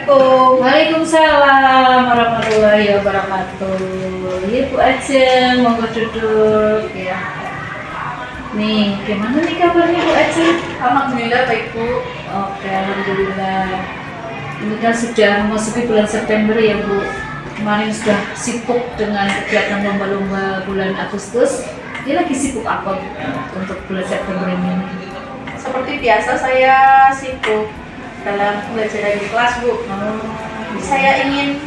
Assalamualaikum. Waalaikumsalam warahmatullahi wabarakatuh. Ya Bu Ajeng, monggo duduk ya. Nih, gimana nih kabarnya Bu Ajeng? Alhamdulillah baik Bu. Oke, alhamdulillah. Ini kan sudah memasuki bulan September ya Bu. Kemarin sudah sibuk dengan kegiatan lomba-lomba bulan Agustus. Ini lagi sibuk apa Bu untuk bulan September ini? Seperti biasa saya sibuk dalam pembelajaran di kelas Bu. Saya ingin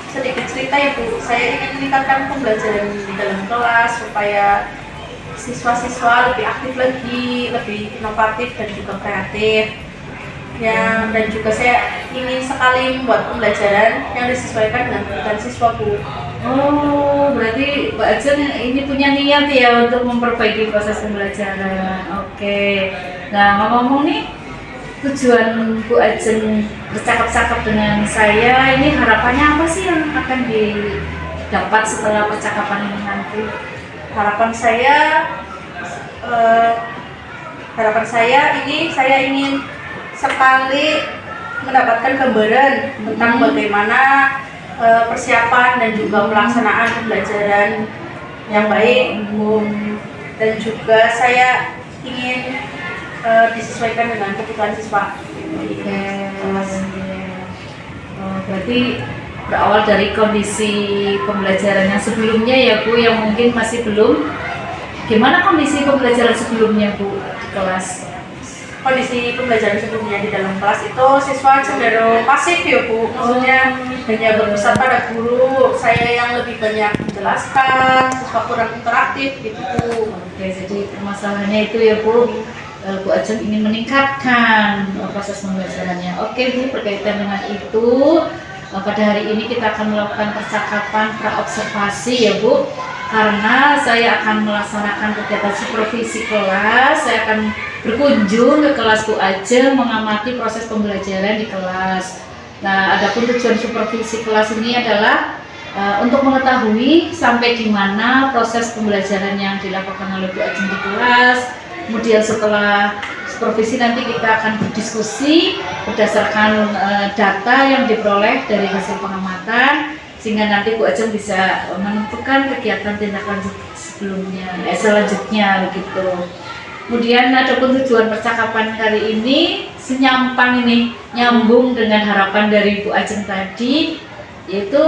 sedikit cerita ya Bu. Saya ingin meningkatkan pembelajaran di dalam kelas supaya siswa-siswa lebih aktif lagi, lebih inovatif dan juga kreatif. Ya, dan juga saya ingin sekali membuat pembelajaran yang disesuaikan dengan kebutuhan siswa Bu. Oh, berarti Mbak Ajeng ini punya niat ya untuk memperbaiki proses pembelajaran. Oke. Nah, ngomong-ngomong nih, tujuan Bu Ajeng bercakap-cakap dengan saya ini harapannya apa sih yang akan didapat setelah percakapan ini nanti? Harapan saya, ini saya ingin sekali mendapatkan gambaran tentang bagaimana persiapan dan juga pelaksanaan pembelajaran yang baik, Bu. Dan juga saya ingin disesuaikan dengan kebutuhan siswa. Oke. Oh, berarti berawal dari kondisi pembelajaran yang sebelumnya ya Bu, yang mungkin masih belum. Gimana kondisi pembelajaran sebelumnya Bu di kelas? Kondisi pembelajaran sebelumnya di dalam kelas itu siswa cenderung pasif ya Bu, maksudnya hanya berpusat pada guru. Saya yang lebih banyak menjelaskan, siswa kurang interaktif gitu Bu. Oke, jadi permasalahannya itu ya Bu. Bu Ajeng ingin meningkatkan proses pembelajarannya. Oke Bu, berkaitan dengan itu, pada hari ini kita akan melakukan percakapan praobservasi ya Bu. Karena saya akan melaksanakan kegiatan supervisi kelas, saya akan berkunjung ke kelas Bu Ajeng mengamati proses pembelajaran di kelas. Nah, adapun tujuan supervisi kelas ini adalah untuk mengetahui sampai di mana proses pembelajaran yang dilakukan oleh Bu Ajeng di kelas. Kemudian setelah supervisi nanti kita akan berdiskusi berdasarkan data yang diperoleh dari hasil pengamatan, sehingga nanti Bu Ajeng bisa menentukan kegiatan tindak lanjut selanjutnya begitu. Kemudian adapun tujuan percakapan kali ini senyampang ini nyambung dengan harapan dari Bu Ajeng tadi, yaitu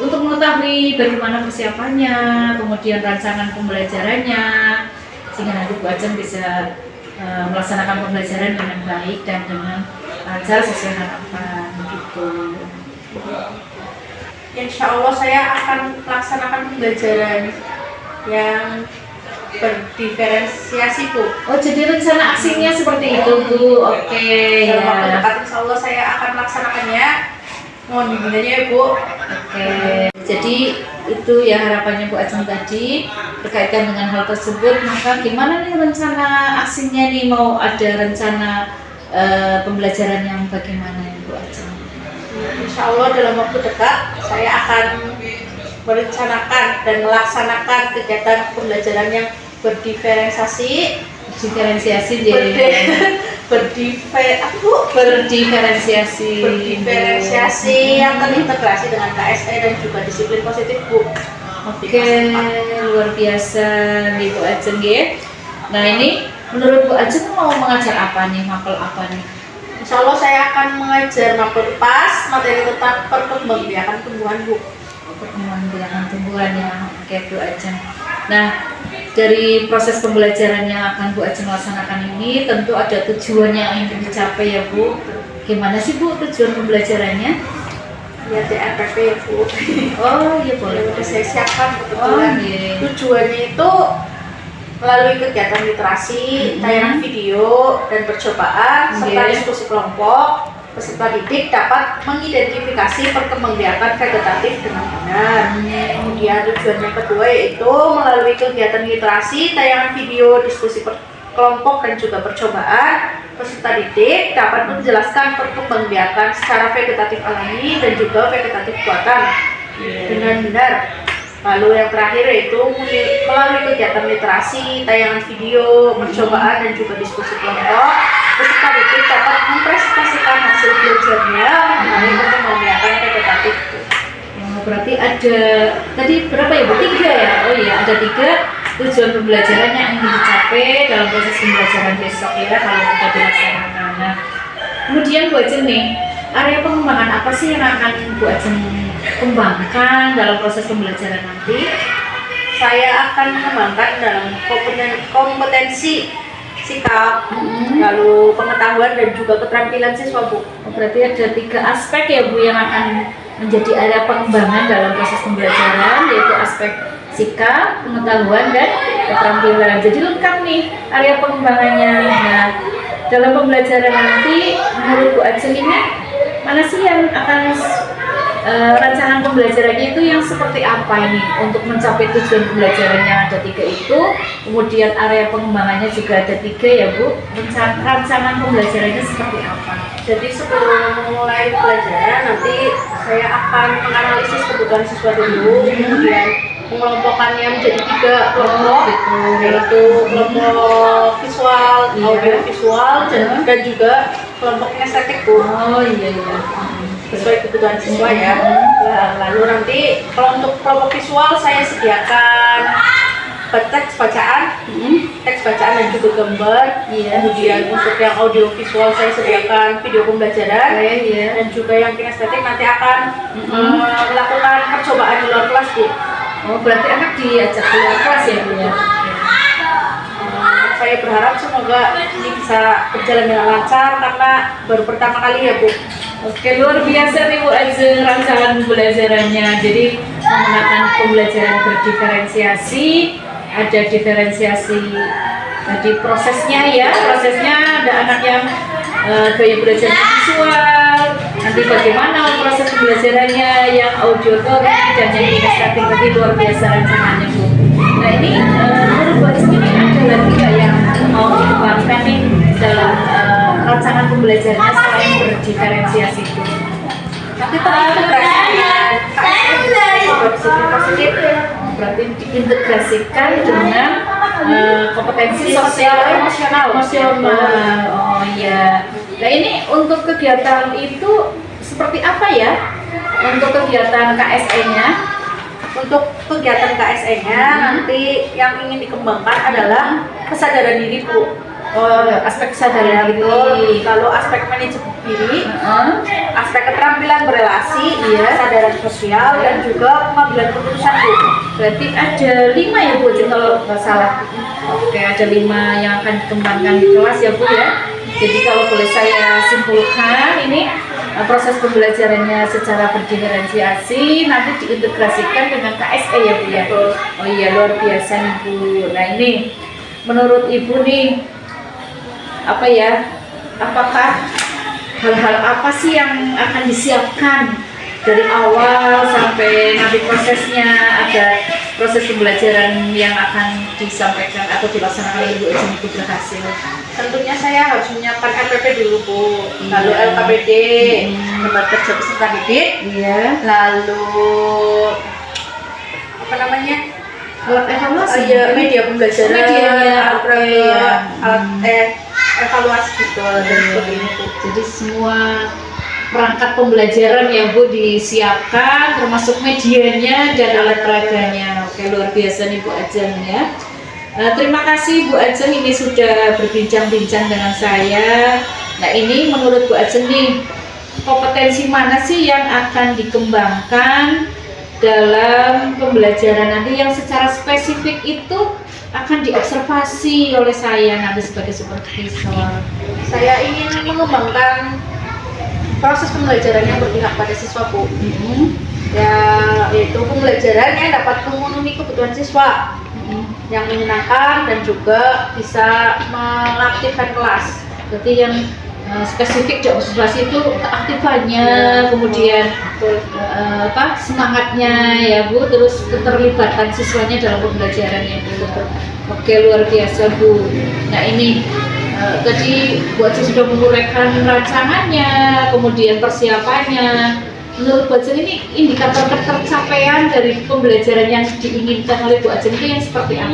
untuk mengetahui bagaimana persiapannya, kemudian rancangan pembelajarannya, sehingga nanti Bu Ajeng bisa melaksanakan pembelajaran dengan baik dan dengan lancar sesuai harapan gitu. Insya Allah saya akan melaksanakan pembelajaran yang berdiferensiasi Bu. Oh, jadi rencana aksinya seperti itu Bu. Oke Dalam waktu ya. dekat insya Allah saya akan melaksanakannya. Mohon bimbingannya ya Bu. Oke. Jadi itu ya harapannya Bu Ajeng tadi berkaitan dengan hal tersebut. Maka gimana nih rencana aksinya nih, mau ada rencana pembelajaran yang bagaimana ya Bu Ajeng? Insya Allah dalam waktu dekat saya akan merencanakan dan melaksanakan kegiatan pembelajaran yang berdiferensiasi berdiferensiasi yang terintegrasi dengan KSE dan juga disiplin positif Bu. Oke, luar biasa nih Bu Ajeng ya. Nah, ini menurut Bu Ajeng mau mengajar apa nih, mapel apa nih? Insya Allah saya akan mengajar mapel PAS materi tentang perkembangbiakan tumbuhan Bu. Perkembangbiakan tumbuhan ya. Oke Bu Ajeng. Nah, dari proses pembelajaran yang akan Bu Ajeng laksanakan ini tentu ada tujuan yang ingin dicapai ya Bu. Gimana sih Bu tujuan pembelajarannya? Ya TRPP ya Bu. Oh iya boleh. Udah saya siapkan Oh kebetulan. iya. Tujuannya itu melalui kegiatan literasi, tayangan video dan percobaan serta diskusi kelompok, peserta didik dapat mengidentifikasi perkembangbiakan vegetatif dengan benar. Kemudian tujuan yang kedua yaitu melalui kegiatan literasi, tayangan video, diskusi kelompok dan juga percobaan, peserta didik dapat menjelaskan perkembangbiakan secara vegetatif alami dan juga vegetatif buatan dengan benar. Lalu yang terakhir yaitu melalui kegiatan literasi, tayangan video, percobaan dan juga diskusi kelompok, peserta didik dapat mempresentasikan hasil belajar belajarnya mengenai perkembangbiakan vegetatif. Oh, berarti ada tadi berapa ya Bu? 3 ya? Oh iya, ada 3 tujuan pembelajaran yang ingin dicapai dalam proses pembelajaran besok ya kalau kita dilaksanakan. Nah, kemudian Bu Ajeng nih, area pengembangan apa sih yang akan Bu Ajeng kembangkan dalam proses pembelajaran nanti? Saya akan mengembangkan dalam kompetensi sikap, lalu pengetahuan dan juga keterampilan siswa Bu. Oh, berarti ada 3 aspek ya Bu yang akan menjadi area pengembangan dalam proses pembelajaran, yaitu aspek sikap, pengetahuan, dan keterampilan. Jadi lengkap nih area pengembangannya. Nah, dalam pembelajaran nanti menurut Bu Ajeng ini mana sih yang akan rancangan pembelajarannya itu yang seperti apa ini untuk mencapai tujuan pembelajarannya ada 3 itu, kemudian area pengembangannya juga ada 3 ya Bu. Rancangan pembelajarannya seperti apa? Jadi sebelum memulai pelajaran nanti saya akan menganalisis kebutuhan siswa dulu, kemudian mengelompokkannya menjadi 3 kelompok, yaitu kelompok visual, audio visual, dan juga kelompok kinestetik Bu. Oh iya iya. Sesuai kebutuhan siswa ya. Lalu nanti kalau untuk kelompok visual saya sediakan teks bacaan dan juga gambar. Kemudian untuk yang audio visual saya sediakan video pembelajaran. Dan juga yang kinestetik nanti akan melakukan percobaan di luar kelas Bu. Oh berarti anak diajak keluar kelas ya Bu ya? Saya berharap semoga ini bisa berjalan dengan lancar karena baru pertama kali ya Bu. Oke, luar biasa nih Bu Ajeng rancangan pembelajarannya. Jadi menggunakan pembelajaran berdiferensiasi, ada diferensiasi di prosesnya ya. Prosesnya ada anak yang gaya belajar visual, nanti bagaimana proses pembelajarannya yang auditory dan yang kinestetik. Tadi luar biasa rancangannya Bu. Nah ini menurut Bu Ajeng ini ada lagi nggak yang mau dikembangkan nih dalam rancangan pembelajarannya selain berdiferensiasi itu? Nanti terintegrasikan positif, berarti diintegrasikan dengan kompetensi sosial emosional. Oh iya. Nah ini untuk kegiatan itu seperti apa ya? Untuk kegiatan KSE-nya? Untuk kegiatan KSE-nya nanti yang ingin dikembangkan adalah kesadaran diri Bu. Oh, aspek kesadaran diri. Lalu aspek manajemen diri, aspek keterampilan berelasi, kesadaran sosial, dan juga pengambilan keputusan Bu. Berarti ada 5 ya Bu, kalau nggak salah. Oke, ada 5 yang akan dikembangkan di kelas ya Bu ya. Jadi kalau boleh saya simpulkan ini proses pembelajarannya secara berdiferensiasi nanti diintegrasikan dengan KSE ya Bu ya. Oh iya luar biasa nih Bu. Nah ini menurut Ibu nih apa ya? Apakah hal-hal apa sih yang akan disiapkan dari awal sampai nanti prosesnya ada proses pembelajaran yang akan disampaikan atau dilaksanakan oleh Bu Ajeng itu berhasil? Tentunya saya harus menyiapkan RPP dulu Bu, lalu LKPD, lembar kerja peserta didik, lalu apa namanya? Alat evaluasi. Media pembelajaran, alat evaluasi gitu dan seperti itu. Jadi semua perangkat pembelajaran ya Bu disiapkan, termasuk medianya dan alat peraganya. Oke luar biasa nih Bu Ajeng ya. Terima kasih Bu Ajeng ini sudah berbincang-bincang dengan saya. Nah ini menurut Bu Ajeng nih kompetensi mana sih yang akan dikembangkan dalam pembelajaran nanti yang secara spesifik itu akan diobservasi oleh saya nanti sebagai supervisor? Saya ingin mengembangkan proses pembelajaran yang berpihak pada siswa Bu. Yaitu pembelajaran yang dapat memenuhi kebutuhan siswa, yang menyenangkan dan juga bisa mengaktifkan kelas. Berarti yang spesifik diobservasi itu keaktifannya, kemudian semangatnya ya Bu, terus keterlibatan siswanya dalam pembelajarannya Bu. Oke luar biasa Bu. Nah ini tadi Bu Ajeng sudah menguraikan rancangannya, kemudian persiapannya. Menurut Bu Ajeng ini indikator ketercapaian dari pembelajaran yang diinginkan oleh Bu Ajeng itu yang seperti apa?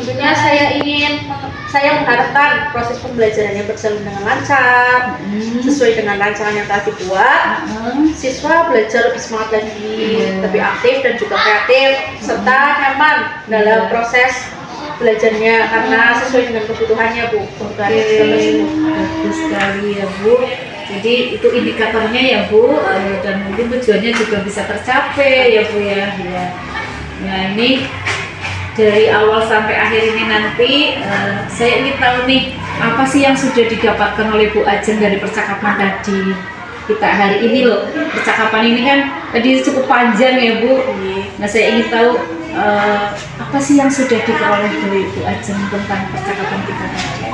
Tentunya saya ingin saya mengharapkan proses pembelajarannya berjalan dengan lancar, sesuai dengan rancangan yang telah dibuat. Siswa belajar lebih semangat lagi, lebih aktif dan juga kreatif, serta nyaman dalam proses belajarnya karena sesuai dengan kebutuhannya, Bu. Bagus sekali ya, Bu. Jadi itu indikatornya ya, Bu, dan mungkin tujuannya juga bisa tercapai ya, Bu ya. Nah, ini dari awal sampai akhir ini nanti saya ingin tahu nih apa sih yang sudah didapatkan oleh Bu Ajeng dari percakapan tadi kita hari ini loh. Percakapan ini kan tadi cukup panjang ya, Bu. Nah, saya ingin tahu apa sih yang sudah diperoleh dari Bu Ajeng tentang percakapan kita tadi.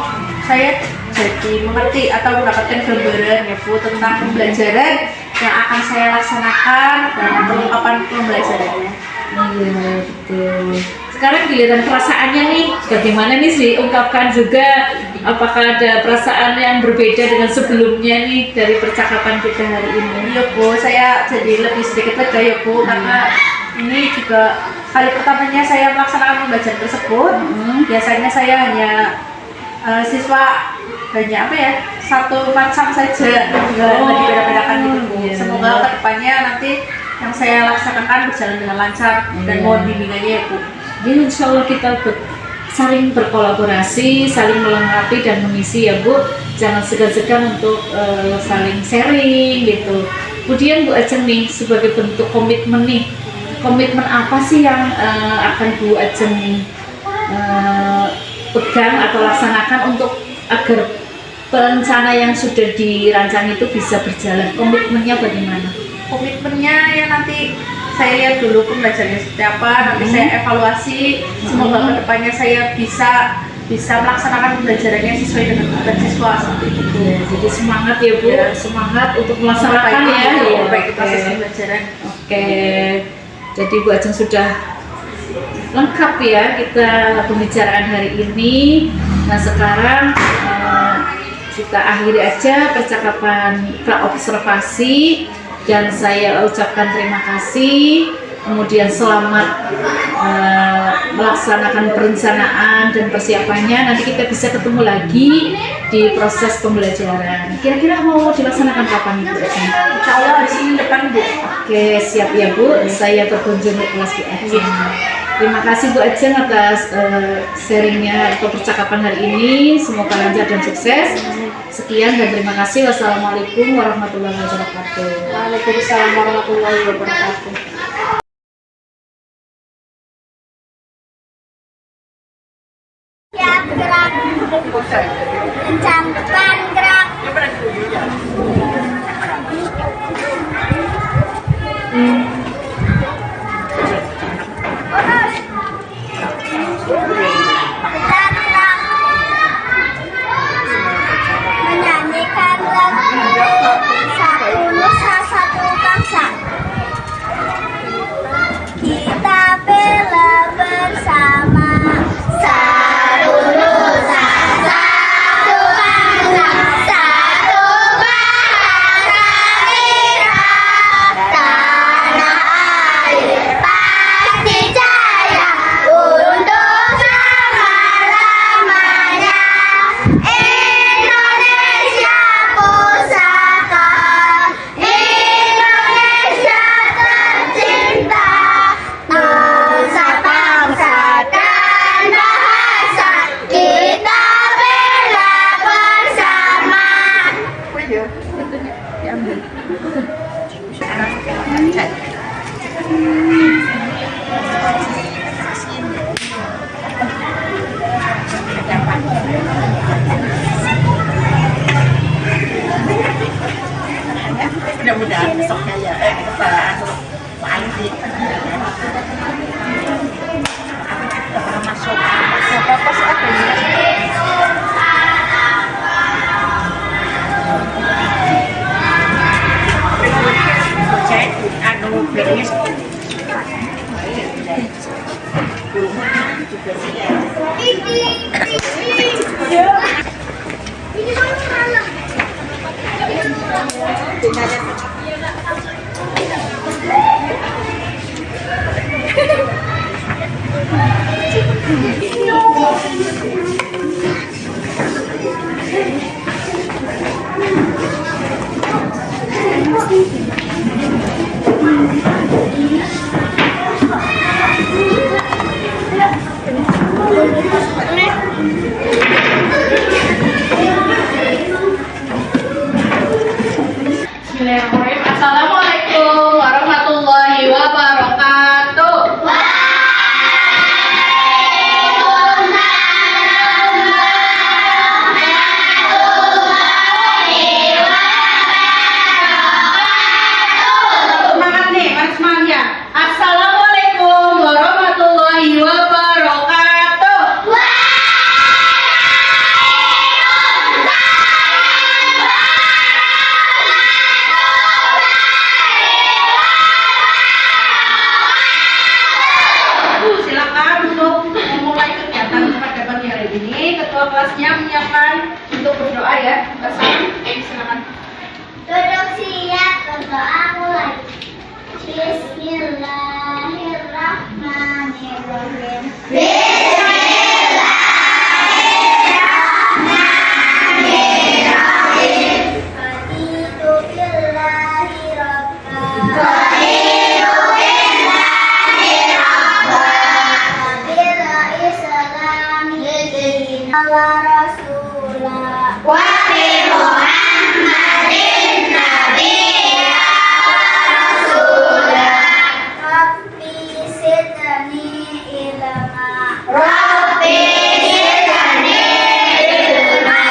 Saya jadi mengerti atau mendapatkan gambaran ya, Bu, tentang pembelajaran yang akan saya laksanakan dan pengungkapan pembelajarannya. Iya, betul. Sekarang giliran perasaannya nih, bagaimana nih sih ungkapkan juga, apakah ada perasaan yang berbeda dengan sebelumnya nih dari percakapan kita hari ini? Iya, Bu, saya jadi lebih sedikit lega ya, Bu, karena ini juga kali pertamanya saya melaksanakan pembelajaran tersebut. Biasanya saya hanya siswa hanya apa ya, satu macam saja, nggak dibeda-bedakan gitu, Bu. Semoga kedepannya nanti yang saya laksanakan berjalan dengan lancar dan mohon bimbingannya ya, Bu. Jadi insya Allah kita saling berkolaborasi, saling melengkapi dan mengisi ya, Bu. Jangan segan-segan untuk saling sharing gitu. Kemudian Bu Ajeng nih sebagai bentuk komitmen nih, komitmen apa sih yang akan Bu Ajeng pegang atau laksanakan untuk agar rencana yang sudah dirancang itu bisa berjalan? Komitmennya bagaimana? Komitmennya ya nanti saya lihat dulu pembelajarannya seperti apa, nanti saya evaluasi. Semoga kedepannya saya bisa melaksanakan pembelajarannya sesuai dengan kebutuhan siswa seperti itu. Ya, jadi semangat ya, Bu, semangat untuk melaksanakan ya, baik proses pembelajaran. Oke, jadi Bu Ajeng sudah lengkap ya kita pembicaraan hari ini. Nah, sekarang kita akhiri aja percakapan praobservasi dan saya ucapkan terima kasih, kemudian selamat melaksanakan perencanaan dan persiapannya. Nanti kita bisa ketemu lagi di proses pembelajaran. Kira-kira mau dilaksanakan kapan, Bu? Insya Allah di sini depan, Bu. Oke, siap ya, Bu. Saya berkunjung ke kelas Bu Ajeng. Terima kasih Bu Ajeng atas sharingnya atau percakapan hari ini. Semoga lancar dan sukses. Sekian dan terima kasih. Wassalamualaikum warahmatullahi wabarakatuh. Waalaikumsalam warahmatullahi wabarakatuh. Siap gerak, kencangkan gerak. Putar gerak, menyanyikan lagu satu nusa satu bangsa. Kita bela bersama. Satu nusa, satu bangsa, satu bahasa kita. Tanah air pasti jaya untuk selama-lamanya. Indonesia pusaka, Indonesia tercinta. Nusa bangsa dan bahasa kita bela bersama. Mudah-mudahan besoknya ya Pak Andi masuk apa sih anu beres Bismillahirrahmanirrahim. Assalamualaikum warahmatullahi wabarakatuh. Semangat nih, mari semuanya. Assalamualaikum warahmatullahi wabarakatuh. Silakan untuk memulai kegiatan pada pagi hari ini. Ketua kelasnya menyiapkan untuk berdoa ya. Silakan. Duduk siap, berdoa mulai. Bismillahirrahmanirrahim. Raditu billahi rabba. Bila islami dina wa rasulah. Wa bi Muhammadin nabiyya wa rasulah. Rabbi zidni ilma. Rabbi zidni ilma.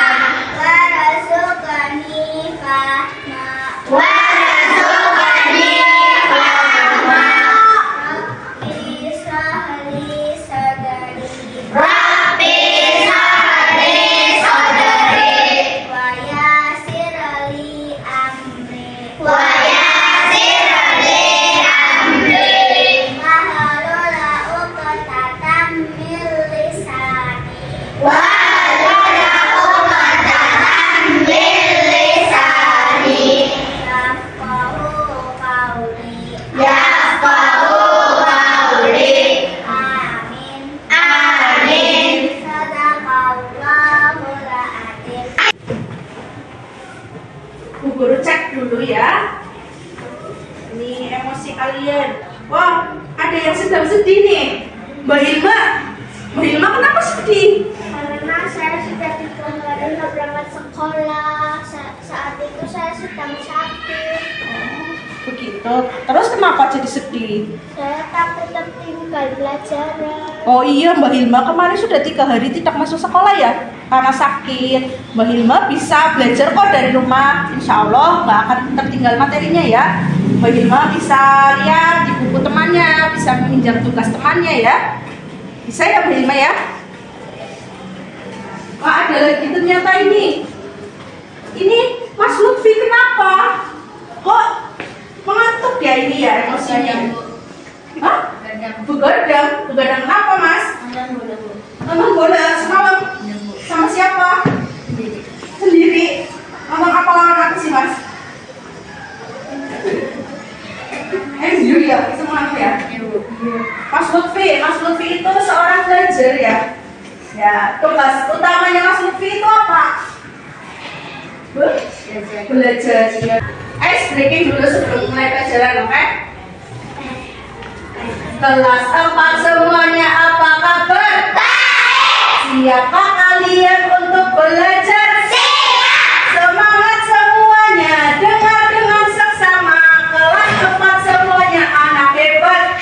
Warzuqni fahma. Warzuqni fahma. Rabbi sahli sadri. Rabbi sahli sadri. Wa yassir li amri. Wa yassir li amri. Wahlul 'uqdatam min lisani. Wahlul 'uqdatam min lisani. Yafqahu qawli. Yafqahu qawli. Amin. Amin. Sadaqallahul adzim. Bu Guru cek dulu ya. Ini emosi kalian. Wah, ada yang sedang sedih nih. Mbak Hilma. Mbak Hilma kenapa sedih? Karena saya sudah 3 hari nggak berangkat sekolah. Saat itu saya sedang sakit. Begitu. Terus kenapa jadi sedih? Saya takut tertinggal pelajaran. Oh iya, Mbak Hilma kemarin sudah 3 hari tidak masuk sekolah ya? Karena sakit. Mbak Hilma bisa belajar kok dari rumah. Insya Allah nggak akan tertinggal materinya ya. Mbak Hilma bisa lihat di buku temannya, bisa meminjam tugas temannya ya. Bisa ya Mbak Hilma ya? Wah, ada lagi ternyata ini. Ini Mas Lutfi kenapa? Kok mengantuk ya ini ya emosinya? Hah? Begadang? Begadang kenapa Mas? Nonton bola semalam sama siapa? Sendiri. Nonton apa lawan apa sih Mas? MU ya, semalam ya. Mas Lutfi itu seorang belajar ya. Ya, tugas utamanya Mas Lutfi itu apa? Belajar. Ya. Breaking dulu sebelum mulai pelajaran, oke? Kelas 4 semuanya apa kabar? Siapkah kalian untuk belajar? Semangat semuanya, dengar dengan seksama. Kelas 4 semuanya anak hebat.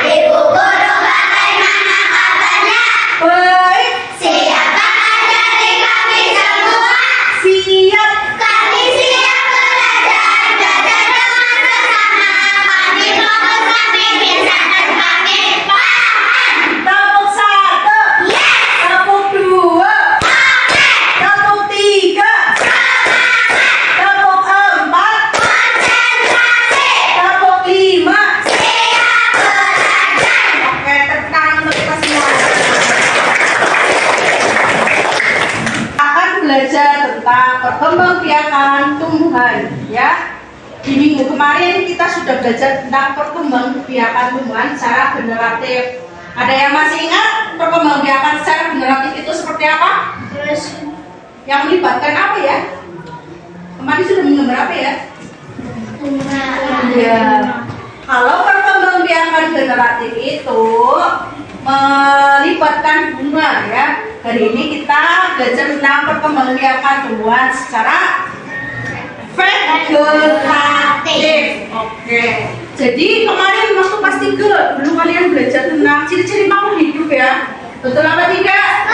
Ibu guru bagaimana kabarnya? Baik, Siapkah dari kami semua? siap. Kami siap belajar dengan bersama. Kami fokus, kami bisa, dan kami paham. Tepuk 1, Yes! tepuk 2, tepuk 3, tepuk 4, Konsentrasi. tepuk 5. Siap belajar. Oke, tepuk tangan untuk kita semua. Akan belajar tentang perkembangbiakan tumbuhan, ya. Di minggu kemarin kita sudah belajar tentang perkembangbiakan tumbuhan secara generatif. Ada yang masih ingat perkembangbiakan secara generatif itu seperti apa? Yang melibatkan apa ya? Kemarin sudah menggambar apa ya? Iya. Kalau perkembangbiakan generatif itu melibatkan bunga ya. Hari ini kita belajar tentang perkembangbiakan tumbuhan secara vegetatif. Oke. Jadi kemarin waktu kelas 3 dulu kalian belajar tentang ciri-ciri makhluk hidup ya. Betul apa tidak?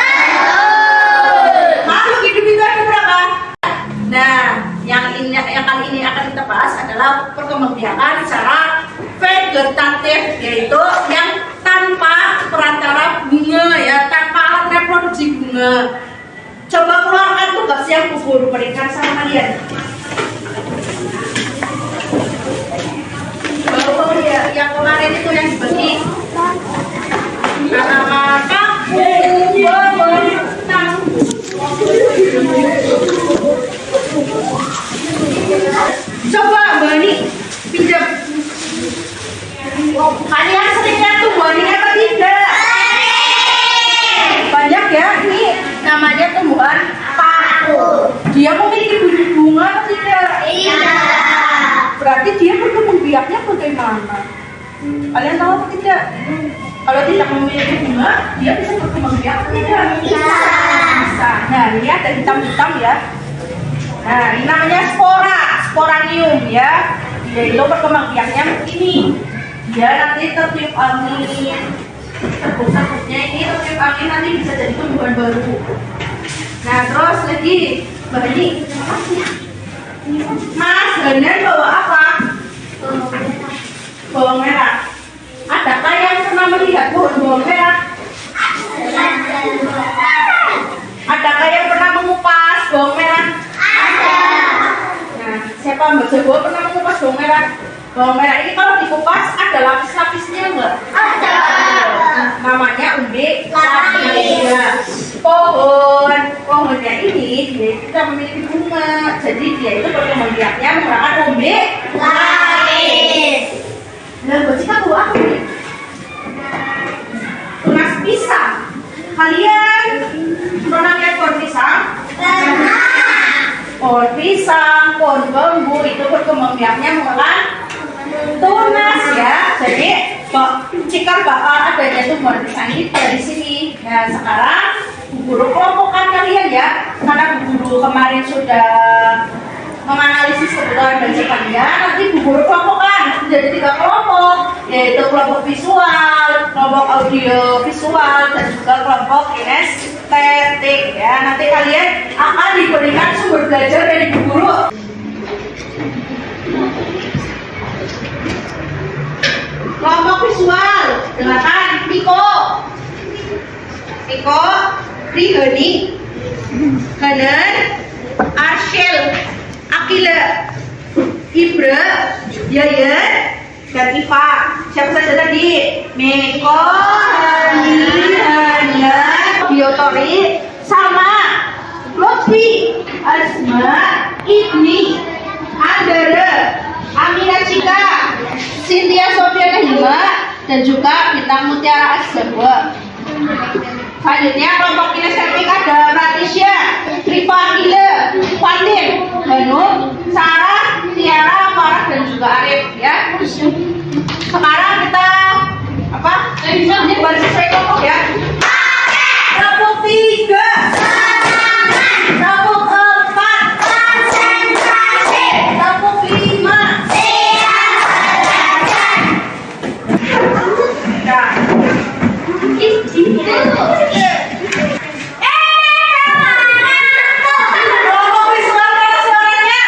Makhluk hidup itu ada berapa? Nah, yang kali ini akan kita bahas adalah perkembangbiakan secara vegetatif, yaitu yang tanpa perantara bunga ya, tanpa alat reproduksi bunga. Coba keluarkan tugas yang guru berikan sama kalian. Baru ya, yang kemarin itu yang dibagi tanaman kampung, coba Mbak Ani pinjam. Kalian sering lihat tumbuhan ini apa tidak? Banyak ya, ini namanya tumbuhan paku. Dia memiliki bunga atau tidak? Iya. Berarti dia berkembang biaknya bagaimana? Kalian tahu atau tidak? Kalau tidak memiliki bunga, dia bisa berkembang biak atau tidak? Bisa. Nah, ini ada hitam-hitam ya. Nah, ini namanya sporanium ya. Yaitu perkembang biaknya begini. Dia nanti tertiup angin. Serbuk-serbuknya ini tertiup angin nanti bisa jadi tumbuhan baru. Nah, terus lagi Mbak Ani, Mas Hanan bawa apa? Bawang merah. Adakah yang pernah melihat pohon bawang merah? Adakah yang pernah mengupas bawang merah? Nah, siapa Mbak Jago pernah mengupas bawang merah? Bawang merah ini kalau dikupas ada lapis-lapisnya enggak? Ada. Namanya umbi lapis. Ya. Pohonnya ini dia tidak memiliki bunga, jadi dia itu perkembang biaknya menggunakan umbi lapis. Nah, buat kita bawa apa nih? Tunas pisang. Kalian pernah lihat pohon pisang? Pohon pisang, pohon bambu itu perkembang biaknya menggunakan tunas ya. Jadi cikal bakal adanya tumbuhan pisang ini dari sini. Nah, sekarang Bu Guru kelompokkan kalian ya, karena Bu Guru kemarin sudah menganalisis kebutuhan belajar kalian. Nanti Bu Guru kelompokkan menjadi 3 kelompok, yaitu kelompok visual, kelompok audio visual, dan juga kelompok kinestetik ya. Nanti kalian akan diberikan sumber belajar dari Bu Guru. Kelompok visual, dengarkan Niko, Rihani, Hanan, Arshel, Akila, Ibra, Yayan, dan Iva. Siapa saja tadi? Meko, Hani, Hania, Biotori, Sama, Lutfi, Asma, Ibni, Andara, Amina Cika, Cynthia Sofiana Hima, dan juga Bintang Mutiara Asjawa. Selanjutnya kelompok kinestetik ada Ratisya, Rifa Akila, Fatin, Hanu, Sarah, Tiara, Farah, dan juga Arif ya. Sekarang kita ini baru selesai kelompok ya. Kelompok 3, kelompok 4, kelompok 5. Kelompok visual mana suaranya?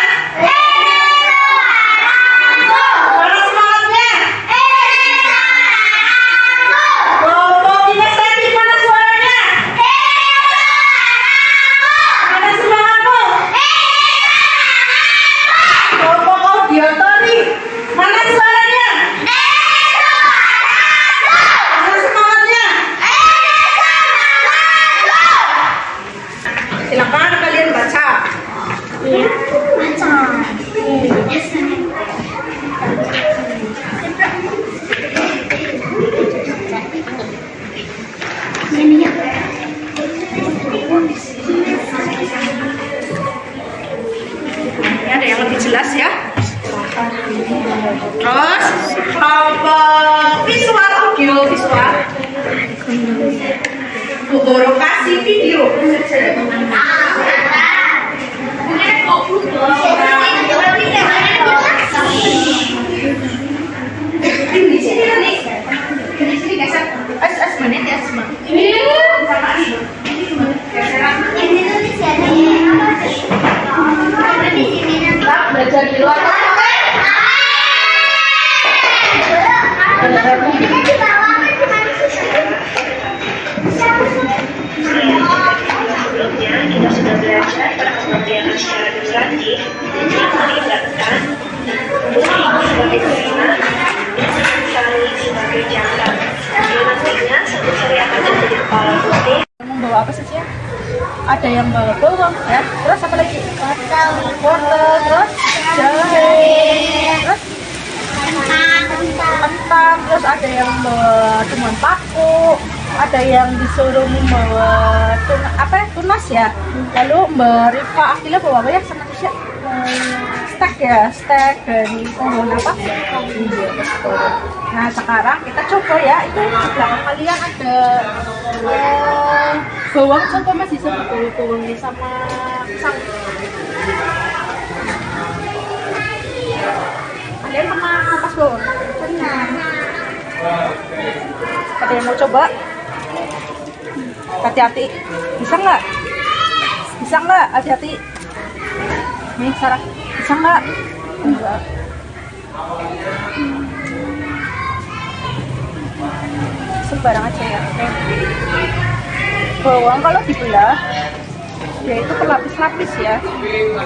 Terus kelompok visual audio visual. Lokasi video. Di sini nih. Di sini geser. Menit ya semua. Ini tuh di sini apa di sini nanti Belajar di luar. ini di bawah apa di mana Sebelumnya kita sudah belajar perkembangan secara ilustratif yang melibatkan Putri sebagai Selena dan Sari sebagai jantan. Yang nantinya satu seri akan menjadi kepala Putri. Membawa apa saja? Ada yang bawa bawang ya. Terus apa lagi? Wortel, terus jahe, terus kentang, terus ada yang bawa cuman paku, ada yang disuruh membawa tunas ya. Lalu Mbak Rifa Akila bawa apa ya sama Tisha? Stek ya, stek dari pohon apa? Nah sekarang kita coba ya, itu di belakang kalian ada bawang, coba masih seperti bawangnya sama pisang. Kalian pernah kupas bawang? Pernah. Ada yang mau coba? Hati-hati, bisa nggak? Bisa nggak? Hati-hati. Nih Sarah, bisa nggak? Enggak. Sembarang aja ya. Bawang kalau dibelah, dia itu berlapis-lapis ya.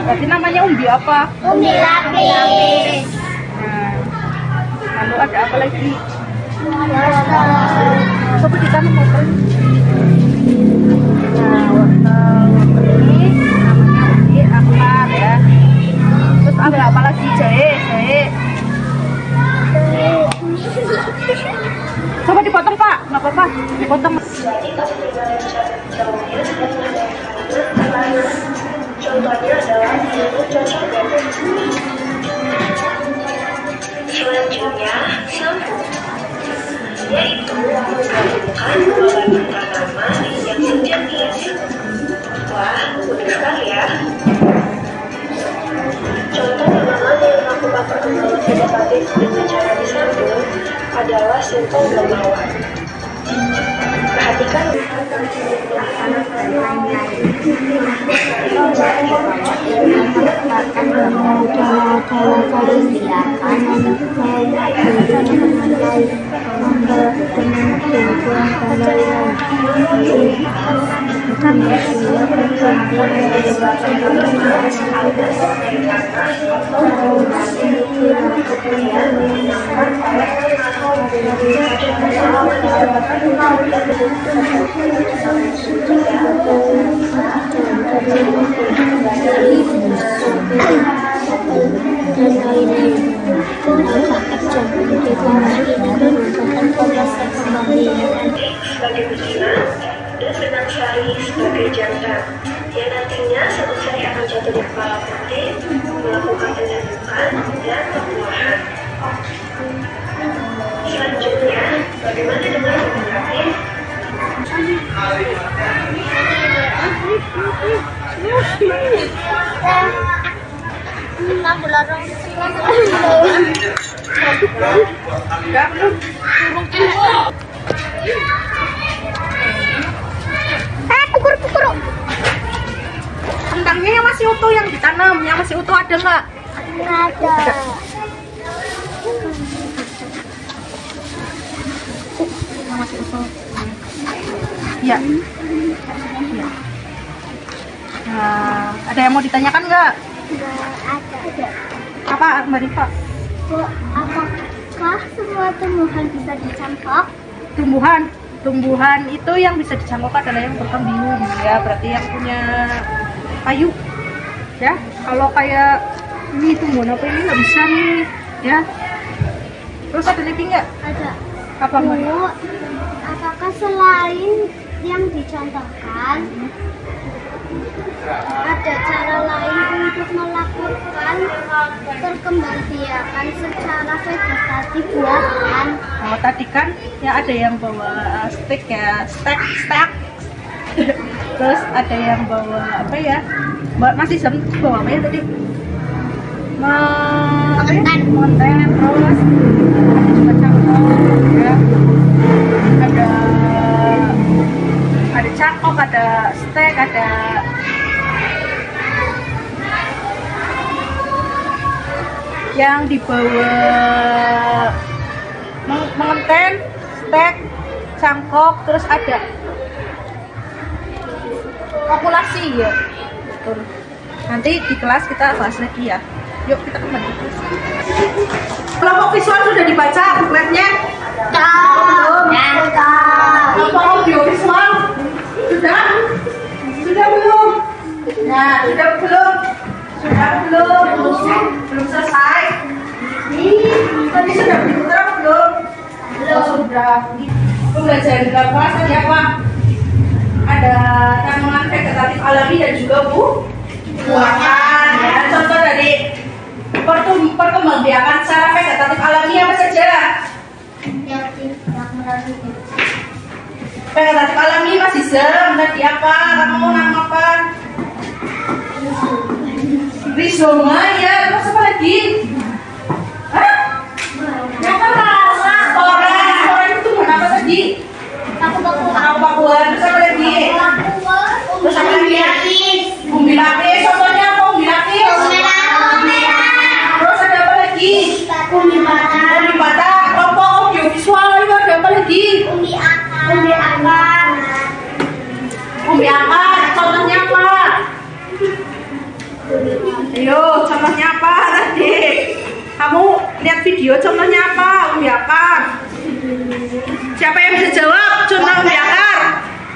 Berarti namanya umbi apa? umbi lapis Nah, lalu ada apa lagi? wortel Coba ditanam wortel. Nah, wortel ini namanya umbi akar ya. Terus ada apa lagi? Jahe. Coba dipotong Pak, nggak apa-apa, dipotong. Contohnya adalah ilmu cocok dan selanjutnya sambung, yaitu menggabungkan dua batang tanaman yang sejenis. Wah, mudah sekali ya. Contoh tanaman yang melakukan perkembangan vegetatif dengan cara disambung adalah singkong dan mawar. Perhatikan sebagai betina dan benang sari sebagai jantan, yang nantinya satu sari akan jatuh di kepala putih, melakukan penyandukan dan pembuahan. Selanjutnya, bagaimana dengan vegetatif? Enggak, belum. Pukul. Kentangnya yang masih utuh yang ditanam, yang masih utuh ada nggak? ada Yang masih utuh. Iya. Nah, ada yang mau ditanyakan nggak? ada Apa Mbak Rifa? Bu, apakah semua tumbuhan bisa dicangkok? Tumbuhan itu yang bisa dicangkok adalah yang berkembang ya, berarti yang punya kayu ya. Kalau kayak ini tumbuhan apa ini nggak bisa nih ya. Terus ada lagi nggak? Ada. Apa Mbak? Bu, apakah selain yang dicontohkan ada cara lain untuk melakukan perkembangbiakan secara vegetatif buatan. Oh, tadi kan ya ada yang bawa stick ya, stack. Terus ada yang bawa apa ya? Masih bawa apa ya tadi? Monten, terus ada juga cangkok ya. Ada cangkok, ada stek, ada yang dibawa mengenten, stek, cangkok, terus ada populasi ya. Betul. Nanti di kelas kita bahas lagi ya. Yuk kita kembali ke kelas. Kelompok visual sudah dibaca bukletnya? Belum. Kelompok audio visual sudah? Sudah belum? Nah, sudah belum? Belum selesai. Tadi sudah diputar belum? Oh, sudah. Pembelajaran dalam kelas tadi apa? Ada tanaman vegetatif alami dan juga buah-buahan. Ya, contoh dari perkembangbiakan secara vegetatif alami apa saja? Vegetatif alami masih tadi apa? Kamu nama apa? Rizoma ya, terus apa lagi? Hah? Yang orang itu tumbuhan apa tadi? Paku-pakuan, terus apa lagi? Terus apa lagi? Bumi lapis, contohnya apa? Bumi lapis. Terus ada apa lagi? Bumi bata. Kelompok audiovisual itu ada apa lagi? Bumi akar. Contohnya apa? Ayo, contohnya apa tadi? Kamu lihat video contohnya apa? Bumi akar. Siapa yang bisa jawab? Contoh bumi akar.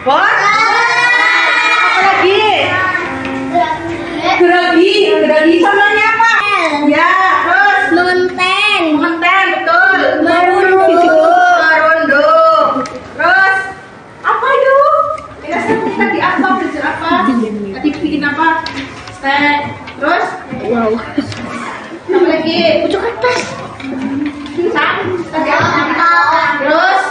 Bos? Apa lagi? Geragi contohnya apa? Ya, terus Mengenten. betul. Merundo. Terus apa itu? Tadi apa? Belajar apa? Tadi bikin apa? Stek. Terus? Wow. Apa lagi? Ujuk kertas. Tadi apa? Terus?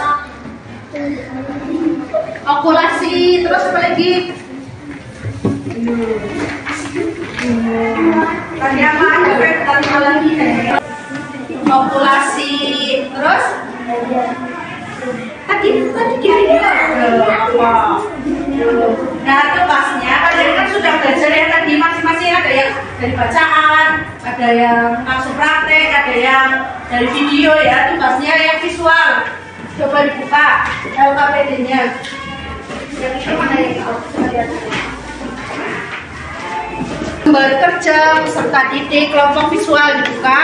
Okulasi. Terus apa lagi? Tadi apa? Ada vegetatif alami. Populasi. Terus? Tadi di video apa? Nah, itu pasnya kalian kan sudah belajar ya tadi, masing-masing ada yang dari bacaan, ada yang langsung praktek, ada yang dari video ya. Tugasnya yang visual. Coba dibuka LKPD-nya. Yang itu mana yang itu? Gambar kerja peserta didik kelompok visual dibuka.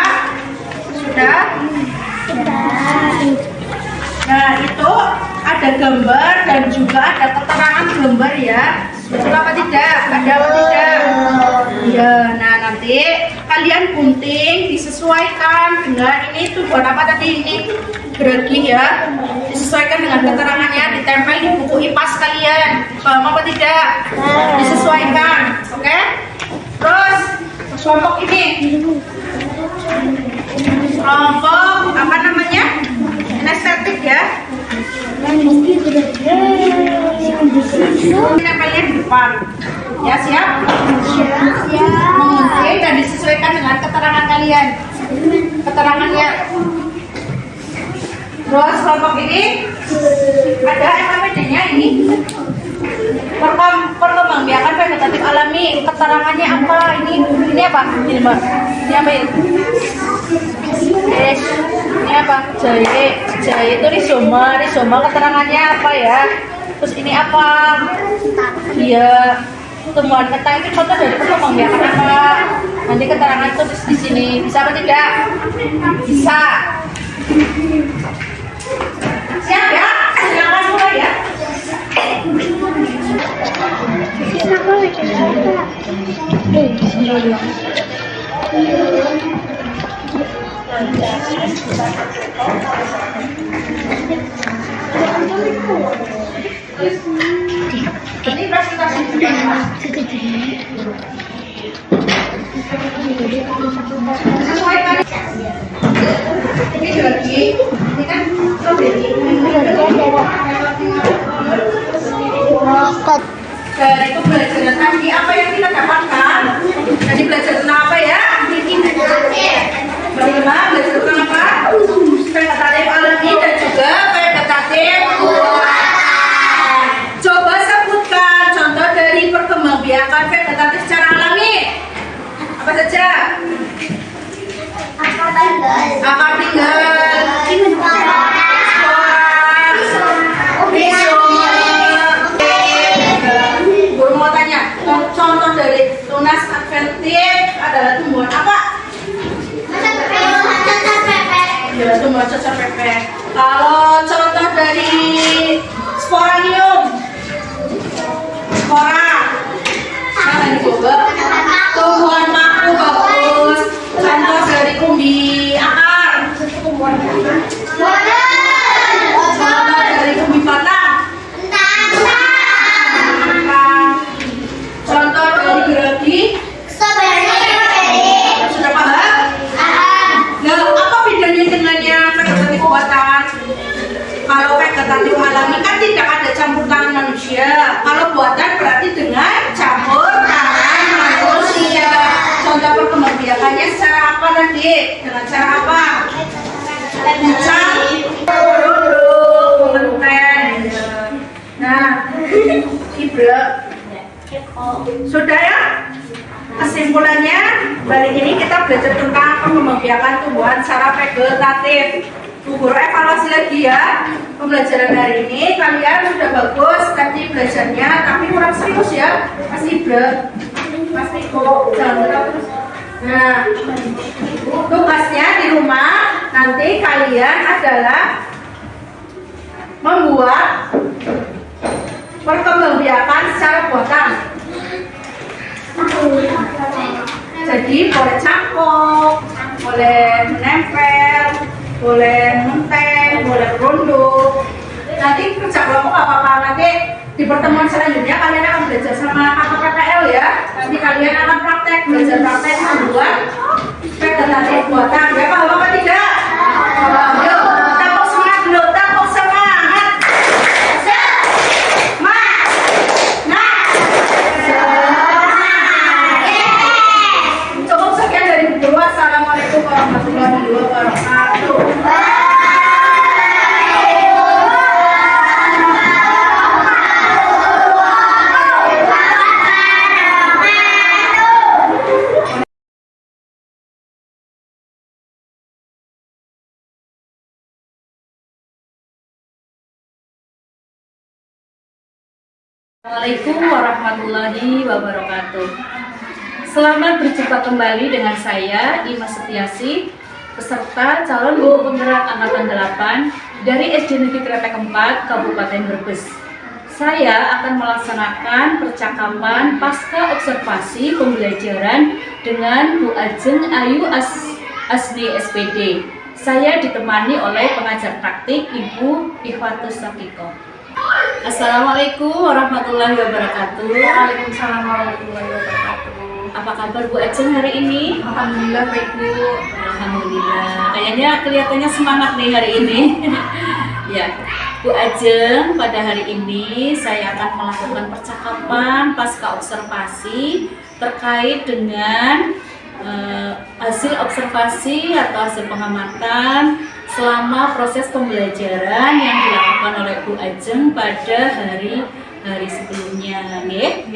Sudah? Nah, itu ada gambar dan juga ada keterangan gambar ya. Betul apa tidak? Ada apa tidak? Ya, nah nanti kalian gunting disesuaikan dengan ini tujuan apa tadi ini geragi ya. Disesuaikan dengan keterangannya, ditempel di buku IPAS kalian. Paham apa tidak? Disesuaikan, oke? Terus kelompok ini. Kelompok apa namanya? Estetik ya. Tempelnya di depan. Ya, siap? Mengunting dan disesuaikan dengan keterangan kalian. Keterangannya. Terus kelompok ini ada LKPD-nya ini. Perkembangbiakan vegetatif alami. Keterangannya apa? Ini apa? Ini Mbak. Ini apa ini? Ini apa? Jahe itu rizoma keterangannya apa ya? Terus ini apa? Iya, tumbuhan ketang itu contoh dari perkembangbiakan apa? Nanti keterangan itu di sini. Bisa apa tidak? Bisa. Siap ya? Silakan mulai ya. Ini presentasi Dari pembelajaran tadi apa yang kita dapatkan? Tadi belajar tentang apa ya? Bagaimana belajar tentang apa? Vegetatif alami dan juga vegetatif buatan. Coba sebutkan contoh dari perkembangbiakan vegetatif secara alami. Apa saja? Akar tinggal, Guru mau tanya, contoh dari tunas adventif adalah tumbuhan apa? Ya, tumbuhan cacar pepek. Kalau contoh dari sporanium, spora, mana dicoba? Tumbuhan maku bagus. Contoh dari umbi akar. Contoh dari umbi batang. Contoh dari geragi. Sudah paham? Nah, apa bedanya dengan yang vegetatif buatan? Kalau vegetatif alami kan tidak ada campur tangan manusia. Kalau buatan berarti dengan campur tangan manusia. Contoh perkembangbiakannya secara apa tadi? Dengan cara apa? Bucang, mengenten. Nah, Ibra, sudah ya? Kesimpulannya, kali ini kita belajar tentang perkembangbiakan tumbuhan secara vegetatif. Bu Guru evaluasi lagi ya pembelajaran hari ini. Kalian sudah bagus tadi belajarnya, tapi kurang serius ya, Mas Ibra, Mas Niko, jangan terus. Nah, tugasnya di rumah nanti kalian adalah membuat perkembangbiakan secara buatan. Jadi boleh cangkok, boleh menempel, boleh menteng, boleh berunduk. Nanti kerja kelompok apa-apa nanti di pertemuan selanjutnya kalian akan belajar sama kakak PPL ya. Nanti kalian akan praktek, belajar praktek membuat vegetatif buatan. Ya paham apa tidak? Yuk, tepuk semangat dulu, tepuk semangat. Cukup sekian dari Bu Guru. Assalamualaikum warahmatullahi wabarakatuh. Assalamualaikum warahmatullahi wabarakatuh. Selamat berjumpa kembali dengan saya, Ima Setiasi, peserta calon guru penggerak angkatan 8 dari SD Negeri Krepek 4, Kabupaten Brebes. Saya akan melaksanakan percakapan pasca observasi pembelajaran dengan Bu Ajeng Ayu Asni SPD. Saya ditemani oleh pengajar praktik Ibu Ikhwatus Sakiko. Assalamualaikum warahmatullahi wabarakatuh. Waalaikumsalam warahmatullahi wabarakatuh. Apa kabar Bu Ajeng hari ini? Alhamdulillah baik Bu. Alhamdulillah. Kayaknya kelihatannya semangat nih hari ini. Ya, Bu Ajeng, pada hari ini saya akan melakukan percakapan pasca observasi terkait dengan hasil observasi atau hasil pengamatan selama proses pembelajaran yang dilakukan oleh Bu Ajeng pada hari sebelumnya, nggih.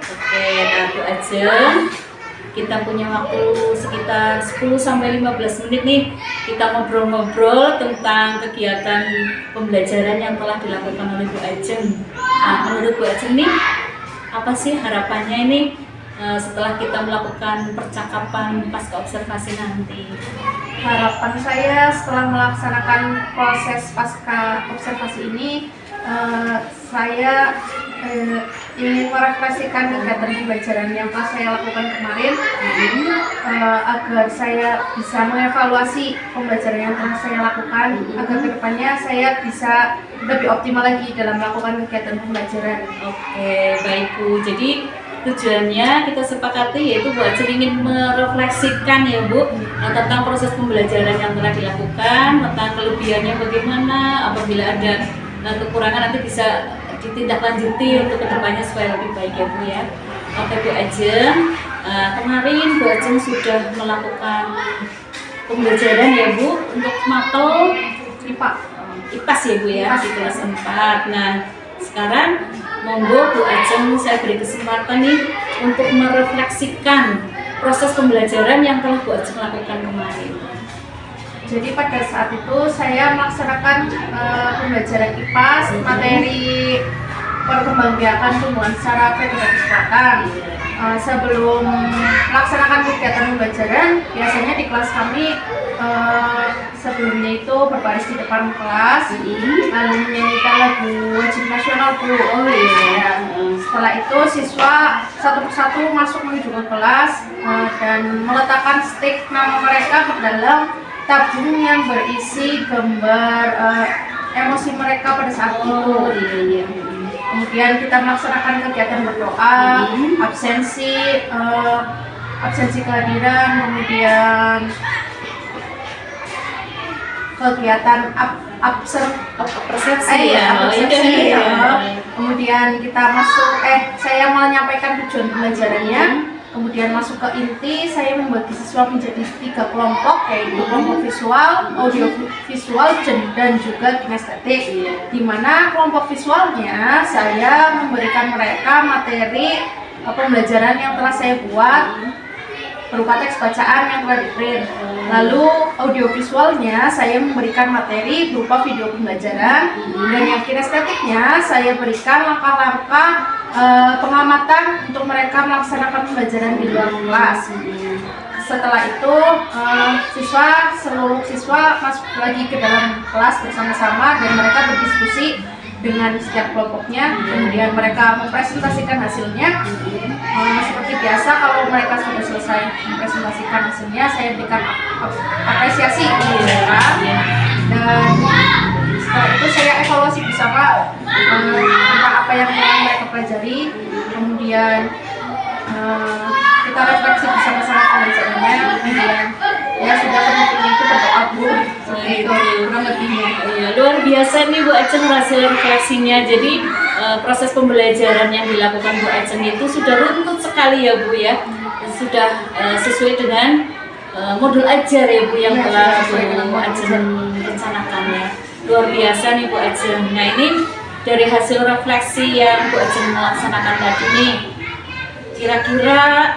Oke, nah Bu Ajeng, kita punya waktu sekitar 10-15 menit nih. Kita ngobrol-ngobrol tentang kegiatan pembelajaran yang telah dilakukan oleh Bu Ajeng. Nah, menurut Bu Ajeng nih, apa sih harapannya ini setelah kita melakukan percakapan pasca observasi nanti? Harapan saya setelah melaksanakan proses pasca observasi ini, saya ingin merefleksikan kegiatan pembelajaran yang telah saya lakukan kemarin, agar saya bisa mengevaluasi pembelajaran yang telah saya lakukan, agar kedepannya saya bisa lebih optimal lagi dalam melakukan kegiatan pembelajaran. Oke, baik Bu. Jadi tujuannya kita sepakati yaitu Bu Ajeng ingin merefleksikan ya Bu tentang proses pembelajaran yang telah dilakukan, tentang kelebihannya bagaimana, apabila ada kekurangan nanti bisa ditindaklanjuti untuk kedepannya supaya lebih baik ya Bu ya. Oke Bu Ajeng, kemarin Bu Ajeng sudah melakukan pembelajaran ya Bu untuk mapel IPAS ya Bu ya di kelas 4. Nah sekarang monggo Bu Ajeng saya beri kesempatan nih untuk merefleksikan proses pembelajaran yang telah Bu Ajeng lakukan kemarin. Jadi pada saat itu saya melaksanakan pembelajaran IPAS materi perkembangbiakan tumbuhan secara vegetatif batang. Sebelum melaksanakan kegiatan pembelajaran, biasanya di kelas kami sebelumnya itu berbaris di depan kelas, lalu menyanyikan lagu wajib nasional Bu. Oh iya. Setelah itu siswa satu persatu masuk menuju ke kelas dan meletakkan stik nama mereka ke dalam tabung yang berisi gambar emosi mereka pada saat itu. Iya. Kemudian kita melaksanakan kegiatan berdoa, absensi kehadiran, kemudian kegiatan persepsi. Kemudian kita masuk, saya menyampaikan tujuan pembelajarannya. Kemudian masuk ke inti, saya membagi siswa menjadi 3 kelompok, yaitu kelompok visual, audio visual, dan juga kinestetik. Di mana kelompok visualnya saya memberikan mereka materi pembelajaran yang telah saya buat berupa teks bacaan yang telah di-print. Lalu audiovisualnya saya memberikan materi berupa video pembelajaran, dan yang kinestetiknya saya berikan langkah-langkah pengamatan untuk mereka melaksanakan pembelajaran di luar kelas. Setelah itu seluruh siswa masuk lagi ke dalam kelas bersama-sama dan mereka berdiskusi dengan setiap kelompoknya, kemudian mereka mempresentasikan hasilnya. Seperti biasa, kalau mereka sudah selesai mempresentasikan hasilnya, saya berikan apresiasi kepada mereka, dan setelah itu saya evaluasi bersama tentang apa yang telah mereka pelajari. Kemudian kita refleksi bersama-sama pembelajarannya, kemudian ya sudah pentingnya itu berdoa Bu, seperti itu kurang lebihnya. Ya, luar biasa nih Bu Ajeng hasil refleksinya. Jadi proses pembelajaran yang dilakukan Bu Ajeng itu sudah runtut sekali ya Bu ya, sudah sesuai dengan modul ajar ya Bu yang telah Bu Ajeng rencanakan ya. Luar biasa nih Bu Ajeng. Nah ini dari hasil refleksi yang Bu Ajeng melaksanakan tadi nih, kira-kira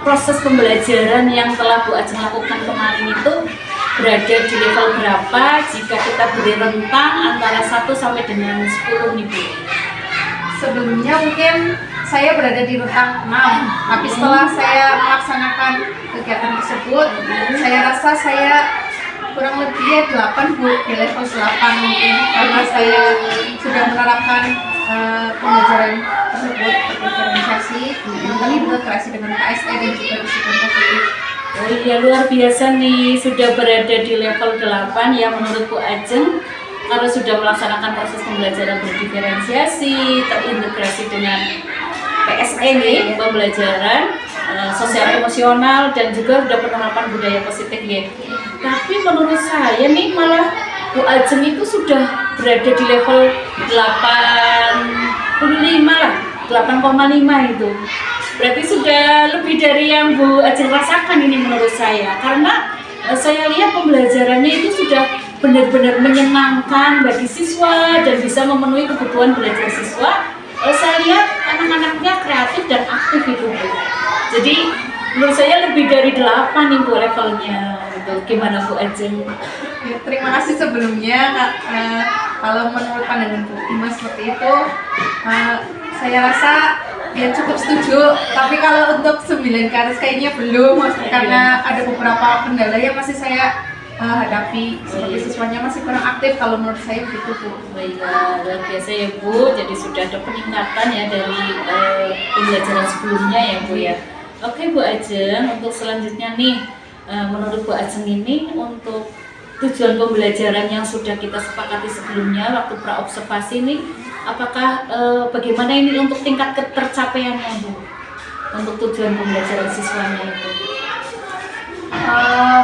proses pembelajaran yang telah Bu Ajeng lakukan kemarin itu berada di level berapa jika kita beri rentang antara 1 sampai dengan 10 nih Bu? Sebelumnya mungkin saya berada di rentang 6, tapi setelah saya melaksanakan kegiatan tersebut, saya rasa saya kurang lebih ya 8 Bu, di level 8 mungkin, karena saya sudah menerapkan pembelajaran tersebut berdifferensiasi, integrasi dengan KSE dan juga disiplin positif. Oh iya, luar biasa nih, sudah berada di level 8 ya menurut Bu Ajeng, karena sudah melaksanakan proses pembelajaran berdiferensiasi, terintegrasi dengan PSE nih, pembelajaran sosial emosional, dan juga sudah penerapan budaya positif ya. Tapi menurut saya nih malah Bu Ajeng itu sudah berada di level 85 lah, 8,5 itu. Berarti sudah lebih dari yang Bu Ajeng rasakan ini menurut saya, karena saya lihat pembelajarannya itu sudah benar-benar menyenangkan bagi siswa dan bisa memenuhi kebutuhan belajar siswa. Saya lihat anak-anaknya kreatif dan aktif itu Bu. Jadi menurut saya lebih dari 8 nih Bu levelnya. Gimana Bu Ajeng? Ya, terima kasih sebelumnya Kak. Kalau menurut pandangan Bu Ima seperti itu, saya rasa ya cukup setuju. Tapi kalau untuk 9 ke atas kayaknya belum, karena ada beberapa kendala yang masih saya hadapi, seperti siswanya masih kurang aktif. Kalau menurut saya begitu Bu. Baiklah, luar biasa ya Bu. Jadi sudah ada peningkatan ya dari pembelajaran sebelumnya ya Bu ya. Oke Bu Ajeng, untuk selanjutnya nih, menurut Bu Ajeng ini untuk tujuan pembelajaran yang sudah kita sepakati sebelumnya waktu praobservasi nih, apakah bagaimana ini untuk tingkat ketercapaiannya Bu? untuk tujuan pembelajaran siswanya itu?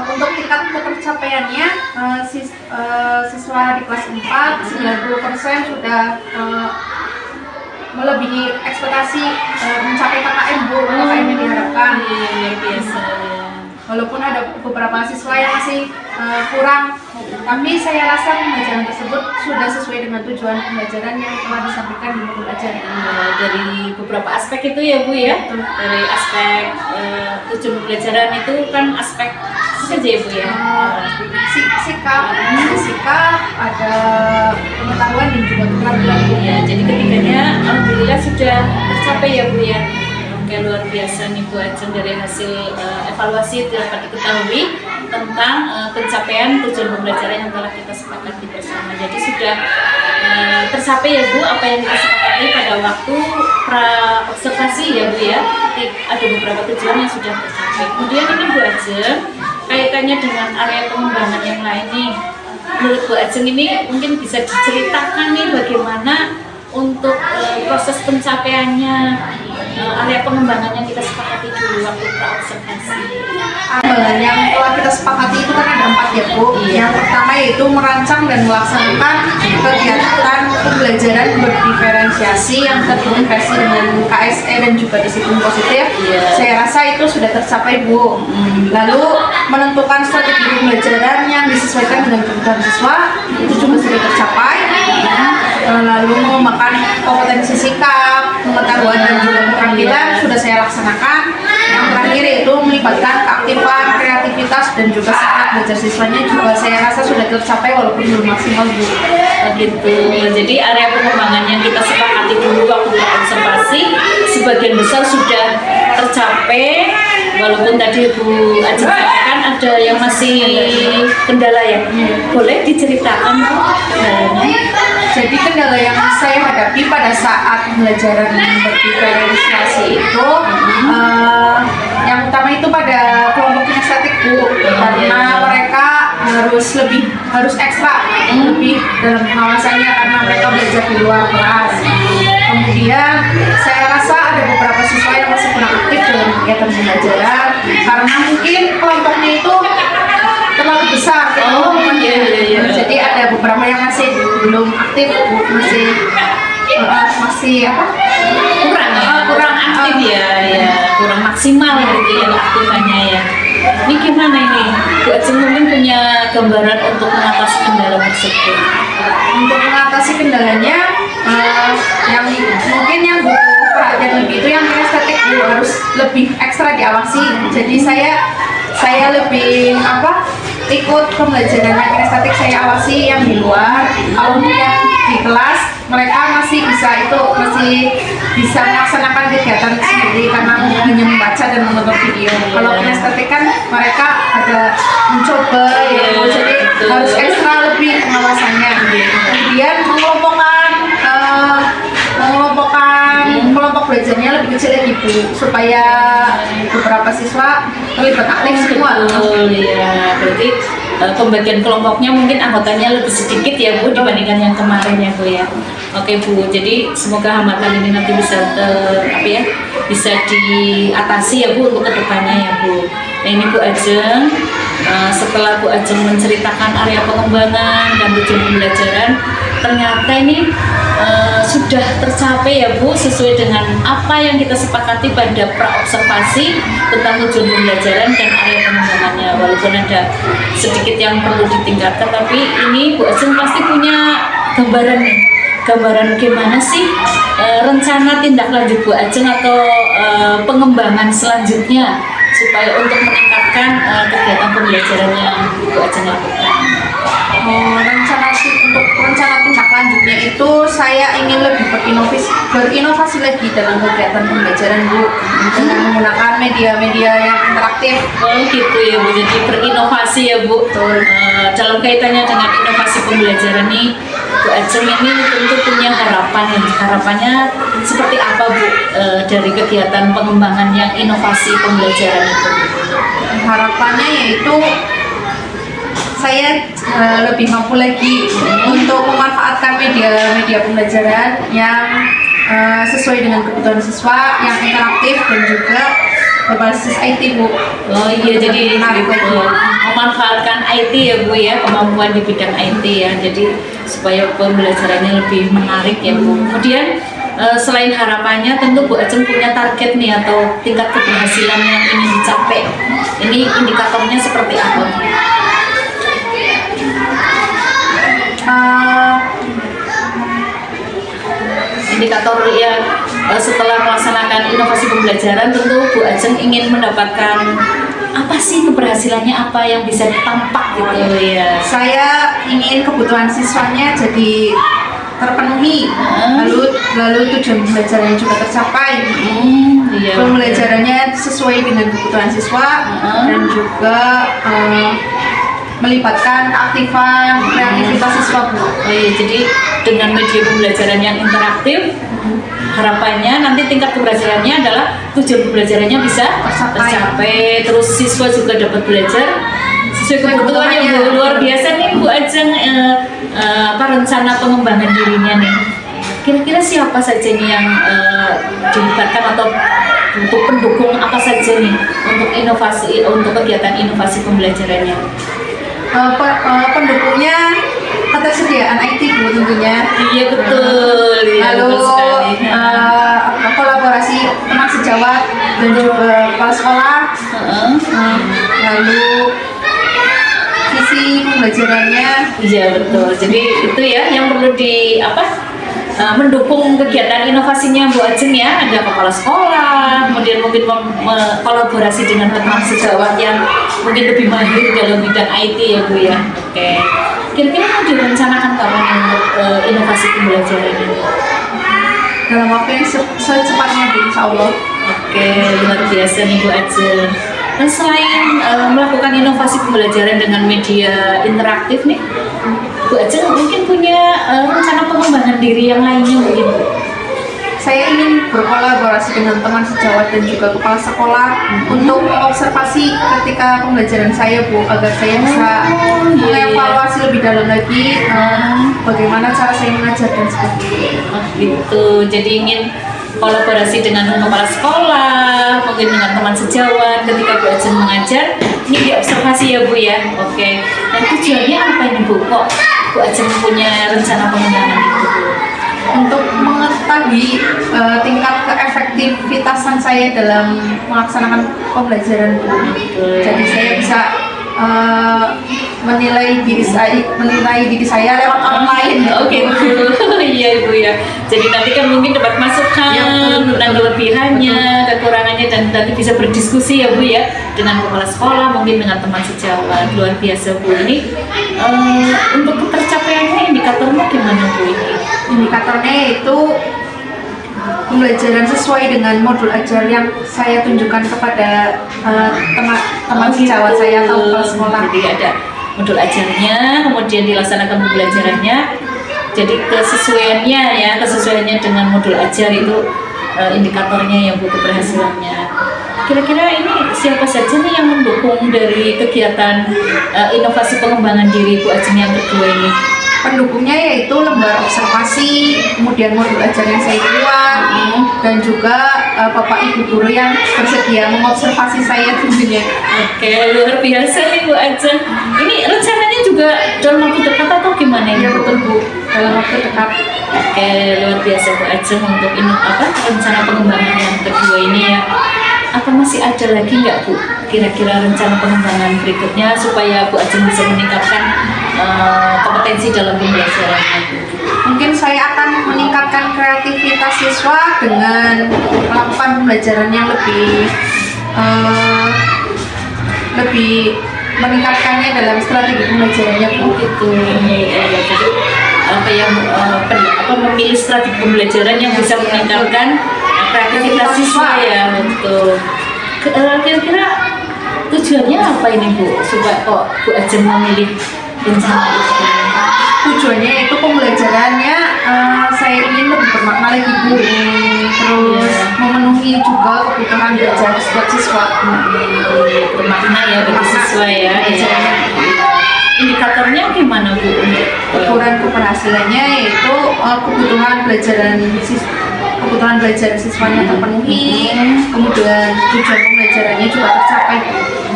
Untuk tingkat ketercapaiannya, siswa di kelas 4 90% sudah melebihi ekspektasi mencapai KKM Bu, KKM yang diharapkan. Luar biasa ya. Walaupun ada beberapa siswa yang masih kurang, tapi saya rasa pembelajaran tersebut sudah sesuai dengan tujuan pembelajaran yang telah disampaikan di buku pelajaran. Dari beberapa aspek itu ya Bu ya, dari aspek tujuan pembelajaran itu kan aspek saja ya Bu ya. Sikap, ada pengetahuan dan juga keterampilan Bu. Ya, jadi ketiganya alhamdulillah sudah tercapai ya Bu ya. Oke, luar biasa nih Bu Ajeng, dari hasil evaluasi dapat diketahui tentang pencapaian tujuan pembelajaran yang telah kita sepakati bersama. Jadi sudah tercapai ya Bu apa yang kita sepakati pada waktu pra observasi ya Bu ya. Ada beberapa tujuan yang sudah tercapai. Kemudian ini Bu Ajeng, kaitannya dengan area pengembangan yang lain nih. Menurut Bu Ajeng ini mungkin bisa diceritakan nih bagaimana untuk proses pencapaiannya, area pengembangan yang kita sepakati dulu waktu pra-observasi. Yang telah kita sepakati itu kan ada 4 ya Bu. Yang pertama yaitu merancang dan melaksanakan kegiatan pembelajaran berdiferensiasi yang terintegrasi dengan KSE dan juga disiplin positif. Saya rasa itu sudah tercapai Bu. Lalu menentukan strategi pembelajaran yang disesuaikan dengan kebutuhan siswa itu juga sudah tercapai. Lalu mengembangkan kompetensi sikap, pengetahuan dan juga keterampilan sudah saya laksanakan. Yang terakhir yaitu melibatkan keaktifan, kreativitas dan juga semangat belajar siswanya juga saya rasa sudah tercapai walaupun belum maksimal Bu. Begitu. Jadi area pengembangan yang kita sepakati dulu waktu observasi sebagian besar sudah tercapai, walaupun tadi Bu Ajeng katakan ada yang masih kendala ya. Boleh diceritakan Bu kendalanya? Jadi kendala yang saya hadapi pada saat pembelajaran berdiferensiasi itu yang utama itu pada kelompok kinestetik Bu, karena mereka harus ekstra lebih dalam pengawasannya karena mereka belajar di luar kelas. Kemudian saya rasa ada beberapa siswa yang masih kurang aktif dalam kegiatan pembelajaran karena mungkin kelompoknya itu terlalu besar. Jadi ada beberapa yang masih belum aktif, masih kurang aktif ya, kurang maksimal gitu ya aktifannya ya. Ini gimana ini? Bu Ajeng mungkin punya gambaran untuk mengatasi kendala tersebut. Untuk mengatasi kendalanya, yang mungkin yang butuh perhatian lebih itu yang kinestetik harus lebih ekstra diawasi. Jadi saya lebih ikut pembelajaran yang kinestetik saya awasi yang di luar. Kalau yang di kelas mereka masih bisa melaksanakan kegiatan sendiri karena hanya membaca dan menonton video. Kalau kinestetik kan mereka ada mencoba jadi harus ekstra lebih pengawasannya. Kemudian mengelompokkan kelompok belajarnya lebih kecil lagi Bu, supaya beberapa siswa terlibat aktif semua. Betul ya, berarti pembagian kelompoknya mungkin anggotanya lebih sedikit ya Bu dibandingkan yang kemarin ya Bu ya. Oke Bu, jadi semoga hambatan ini nanti bisa diatasi ya Bu untuk kedepannya ya Bu. Nah ini Bu Ajeng, setelah Bu Ajeng menceritakan area pengembangan dan tujuan pembelajaran, ternyata ini sudah tercapai ya Bu sesuai dengan apa yang kita sepakati pada pra-observasi tentang tujuan pembelajaran dan area pengembangannya. Walaupun ada sedikit yang perlu ditingkatkan, tapi ini Bu Ajeng pasti punya gambaran gimana sih rencana tindak lanjut Bu Ajeng atau pengembangan selanjutnya supaya untuk meningkatkan kegiatan pembelajaran yang Bu Ajeng lakukan. Rencana tindak lanjutnya itu saya ingin lebih berinovasi lagi dalam kegiatan pembelajaran Bu, dengan menggunakan media-media yang interaktif. Oh gitu ya Bu, jadi berinovasi ya Bu. Dalam kaitannya dengan inovasi pembelajaran nih, Bu Ajeng ini tentu punya harapannya seperti apa Bu dari kegiatan pengembangan yang inovasi pembelajaran itu? Harapannya yaitu saya lebih mampu lagi untuk memanfaatkan media pembelajaran yang sesuai dengan kebutuhan siswa, yang interaktif dan juga berbasis IT, Bu. Oh iya, jadi menarik lagi. memanfaatkan IT ya Bu ya, kemampuan di bidang IT ya, jadi supaya pembelajarannya lebih menarik ya Bu. Kemudian selain harapannya, tentu Bu Ajeng punya target nih atau tingkat keberhasilan yang ingin dicapai. Ini indikatornya seperti apa? Indikator ya, setelah melaksanakan inovasi pembelajaran, tentu Bu Ajeng ingin mendapatkan apa sih keberhasilannya, apa yang bisa tampak gitu ya. Saya ingin kebutuhan siswanya jadi terpenuhi, lalu tujuan pembelajarannya juga tercapai. Iya, Pembelajarannya sesuai dengan kebutuhan siswa dan juga melibatkan keaktifan kreativitas siswa, Bu. Oh iya, jadi dengan media pembelajaran yang interaktif, harapannya nanti tingkat keberhasilannya adalah tujuan pembelajarannya bisa tercapai, terus siswa juga dapat belajar sesuai kebutuhannya. Bu, luar biasa nih Bu Ajeng, apa rencana pengembangan dirinya nih. Kira-kira siapa saja nih yang dilibatkan atau untuk pendukung apa saja nih untuk inovasi, untuk kegiatan inovasi pembelajarannya? Pendukungnya ketersediaan IT, Bu, tentunya. Iya betul. Iya, Lalu betul sekali. kolaborasi teman sejawat dan juga kepala sekolah. Lalu visi pembelajarannya. Iya betul. Jadi itu ya yang perlu mendukung kegiatan inovasinya Bu Ajeng ya. Ada kepala sekolah, kemudian mungkin kolaborasi dengan teman sejawat yang mungkin lebih mahir dalam bidang IT ya Bu ya. Oke. Kira-kira mau direncanakan kapan untuk inovasi pembelajaran ini? Dalam waktu yang secepatnya, Bu, insya Allah. Oke, luar biasa nih Bu Ajeng. Dan selain melakukan inovasi pembelajaran dengan media interaktif nih, Bu Ajeng mungkin punya rencana pengembangan diri yang lainnya mungkin Bu? Saya ingin berkolaborasi dengan teman sejawat dan juga kepala sekolah untuk observasi ketika pembelajaran saya, Bu, agar saya bisa mengevaluasi lebih dalam lagi bagaimana cara saya mengajar dan sebagainya. Oh gitu, jadi ingin kolaborasi dengan kepala sekolah, mungkin dengan teman sejawat ketika Bu Ajeng mengajar, ini diobservasi ya Bu ya. Oke, dan tujuannya apa ini Bu? Kok Bu Ajeng punya rencana pengembangan itu Bu? Untuk mengetahui tingkat keefektivitasan saya dalam melaksanakan pembelajaran, Bu. Jadi saya bisa menilai diri saya lewat orang lain. Oke Bu, iya Bu ya. Jadi nanti kan mungkin dapat masukan tentang kelebihannya, kekurangannya, dan nanti bisa berdiskusi ya Bu ya dengan kepala sekolah, mungkin dengan teman sejawat. Luar biasa Bu. Ini untuk tercapaiannya indikatornya gimana Bu ini? Indikatornya yaitu pembelajaran sesuai dengan modul ajar yang saya tunjukkan kepada teman sejawat saya atau kepala sekolah. Jadi ada modul ajarnya, kemudian dilaksanakan pembelajarannya. Jadi kesesuaiannya dengan modul ajar itu indikatornya yang Bu keberhasilannya. Kira-kira ini siapa saja nih yang mendukung dari kegiatan inovasi pengembangan diri Bu Ajeng yang kedua ini? Pendukungnya yaitu lembar observasi, kemudian modul ajar yang saya buat, dan juga Bapak Ibu guru yang bersedia mengobservasi saya tentunya. Oke, luar biasa nih Bu Ajeng. Ini rencananya juga dalam waktu dekat atau gimana ini? Iya betul, Bu, dalam waktu dekat. Oke, luar biasa Bu Ajeng untuk rencana pengembangan yang kedua ini ya. Apa masih ada lagi nggak Bu? Kira-kira rencana pengembangan berikutnya supaya Bu Ajeng bisa meningkatkan kompetensi dalam pembelajarannya? Mungkin saya akan meningkatkan kreativitas siswa dengan melakukan pembelajaran yang lebih meningkatkannya dalam strategi pembelajarannya, Bu. Gitu. Jadi memilih strategi pembelajaran yang bisa meningkatkan kreativitas siswa ya, betul. Kira-kira tujuannya apa ini Bu? Supaya kok Bu Ajeng memilih rencana itu? Tujuannya itu pembelajarannya saya ingin lebih bermakna lagi, Bu. Terus memenuhi juga kebutuhan belajar setiap siswa. Bermakna ya bagi siswa ya. Indikatornya gimana Bu? Ukuran keberhasilannya yaitu kebutuhan kebutuhan belajar siswanya terpenuhi, kemudian tujuan pembelajarannya juga tercapai.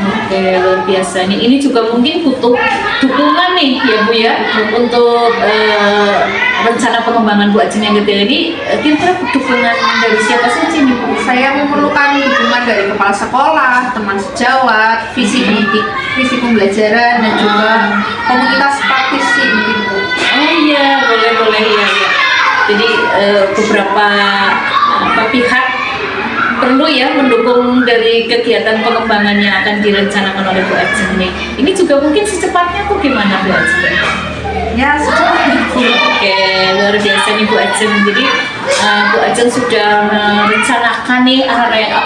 Oke, luar biasa nih. Ini juga mungkin butuh dukungan nih ya Bu ya untuk rencana pengembangan Bu Ajeng yang gede ini. Kira-kira dukungan dari siapa saja nih Bu? Saya memerlukan dukungan dari kepala sekolah, teman sejawat, visi pendidik, visi pembelajaran, dan juga komunitas praktisi mungkin Bu. Oh iya, boleh ya. Jadi beberapa pihak perlu ya mendukung dari kegiatan pengembangan yang akan direncanakan oleh Bu Ajeng nih. Ini juga mungkin secepatnya atau gimana Bu Ajeng? Ya, secepatnya Bu. Oke, luar biasa nih Bu Ajeng. Jadi Bu Ajeng sudah merencanakan nih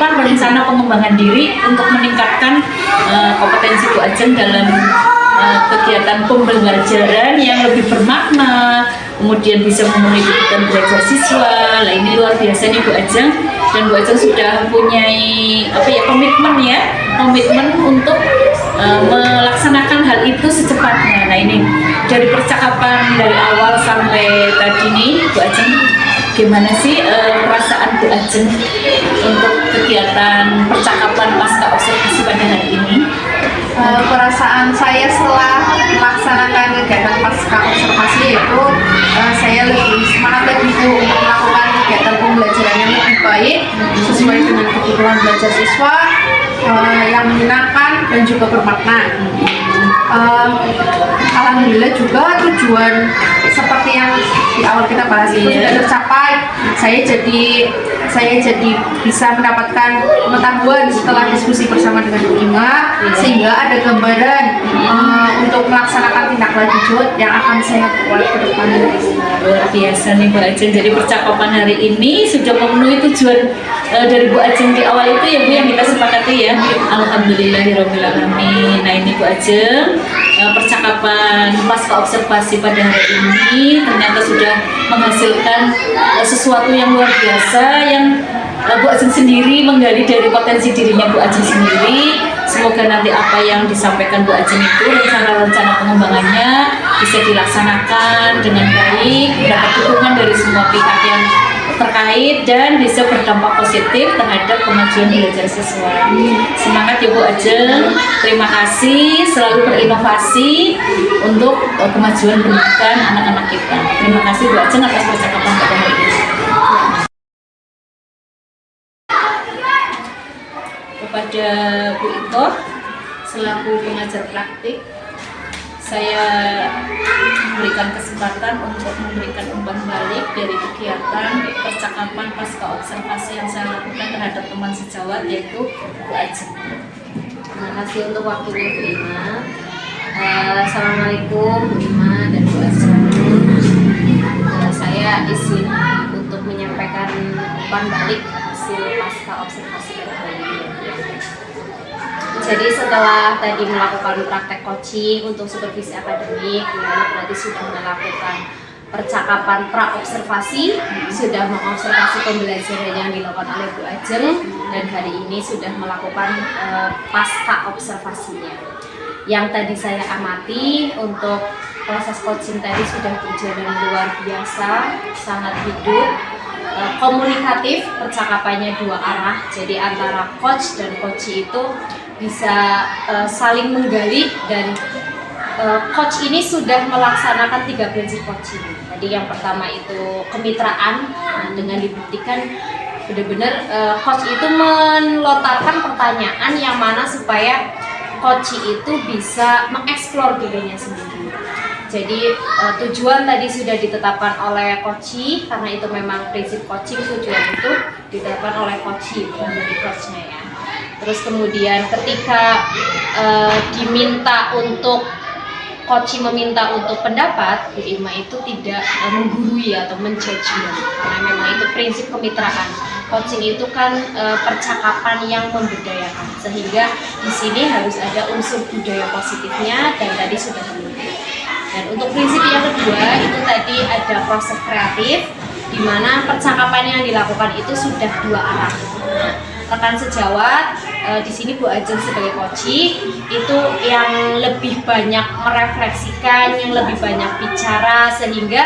rencana pengembangan diri untuk meningkatkan kompetensi Bu Ajeng dalam kegiatan pembelajaran yang lebih bermakna, kemudian bisa memenuhi kebutuhan belajar siswa. Nah ini luar biasa nih Bu Ajeng, dan Bu Ajeng sudah mempunyai komitmen untuk melaksanakan hal itu secepatnya. Nah ini dari percakapan dari awal sampai tadi nih Bu Ajeng, gimana sih perasaan Bu Ajeng untuk kegiatan percakapan pasca observasi pada hari ini? Perasaan saya setelah melaksanakan kegiatan pasca observasi yaitu saya lebih semangat lagi Bu untuk melakukan kegiatan pembelajaran yang lebih baik sesuai dengan kebutuhan belajar siswa yang menyenangkan dan juga bermakna. Alhamdulillah juga tujuan seperti yang di awal kita bahas itu sudah tercapai. Saya jadi bisa mendapatkan pengetahuan setelah diskusi bersama dengan Bu Ima, sehingga ada gambaran untuk melaksanakan tindak lanjut yang akan saya buat ke depannya. Luar biasa nih Bu Ajeng. Jadi percakapan hari ini sudah memenuhi tujuan dari Bu Ajeng di awal itu ya Bu, yang kita sepakati ya. Alhamdulillahirabbil alamin. Nah ini Bu Ajeng, percakapan pasca observasi pada hari ini ternyata sudah menghasilkan sesuatu yang luar biasa yang Bu Ajeng sendiri menggali dari potensi dirinya Bu Ajeng sendiri. Semoga nanti apa yang disampaikan Bu Ajeng itu, rencana-rencana pengembangannya bisa dilaksanakan dengan baik, mendapat dukungan dari semua pihak yang terkait, dan bisa berdampak positif terhadap kemajuan belajar siswa. Semangat ya Bu Ajeng, terima kasih, selalu berinovasi untuk kemajuan pendidikan anak-anak kita. Terima kasih Bu Ajeng atas percakapan pada hari ini. Kepada Bu Ito selaku pengajar praktik, saya memberikan kesempatan untuk memberikan umpan balik dari kegiatan percakapan pasca observasi yang saya lakukan terhadap teman sejawat, yaitu Bu Ajeng. Terima kasih untuk waktunya Bu Ima. Assalamualaikum Bu Ima dan Bu Ajeng. Saya izin untuk menyampaikan umpan balik hasil pasca observasi pada hari ini. Jadi setelah tadi melakukan praktek coaching untuk supervisi akademik, berarti sudah melakukan percakapan pra-observasi, sudah mengobservasi pembelajaran yang dilakukan oleh Bu Ajeng, dan hari ini sudah melakukan pasca observasinya. Yang tadi saya amati untuk proses coaching tadi sudah berjalan luar biasa, sangat hidup, komunikatif, percakapannya dua arah, jadi antara coach dan coachee itu bisa saling menggali, dan coach ini sudah melaksanakan 3 prinsip coaching. Tadi yang pertama itu kemitraan, dengan dibuktikan benar-benar coach itu melontarkan pertanyaan yang mana supaya coach itu bisa mengeksplor dirinya sendiri. Jadi tujuan tadi sudah ditetapkan oleh coach, karena itu memang prinsip coaching, tujuan itu ditetapkan oleh coach, bukan dari coachnya ya. Terus kemudian ketika diminta untuk coach meminta untuk pendapat, Bu Ima itu tidak menggurui atau menjudgment, karena memang itu prinsip kemitraan. Coaching itu kan percakapan yang membudayakan, sehingga di sini harus ada unsur budaya positifnya, dan tadi sudah diminta. Dan untuk prinsip yang kedua itu tadi ada proses kreatif, di mana percakapan yang dilakukan itu sudah dua arah. Rekan sejawat di sini Bu Ajeng sebagai coachee itu yang lebih banyak merefleksikan, yang lebih banyak bicara, sehingga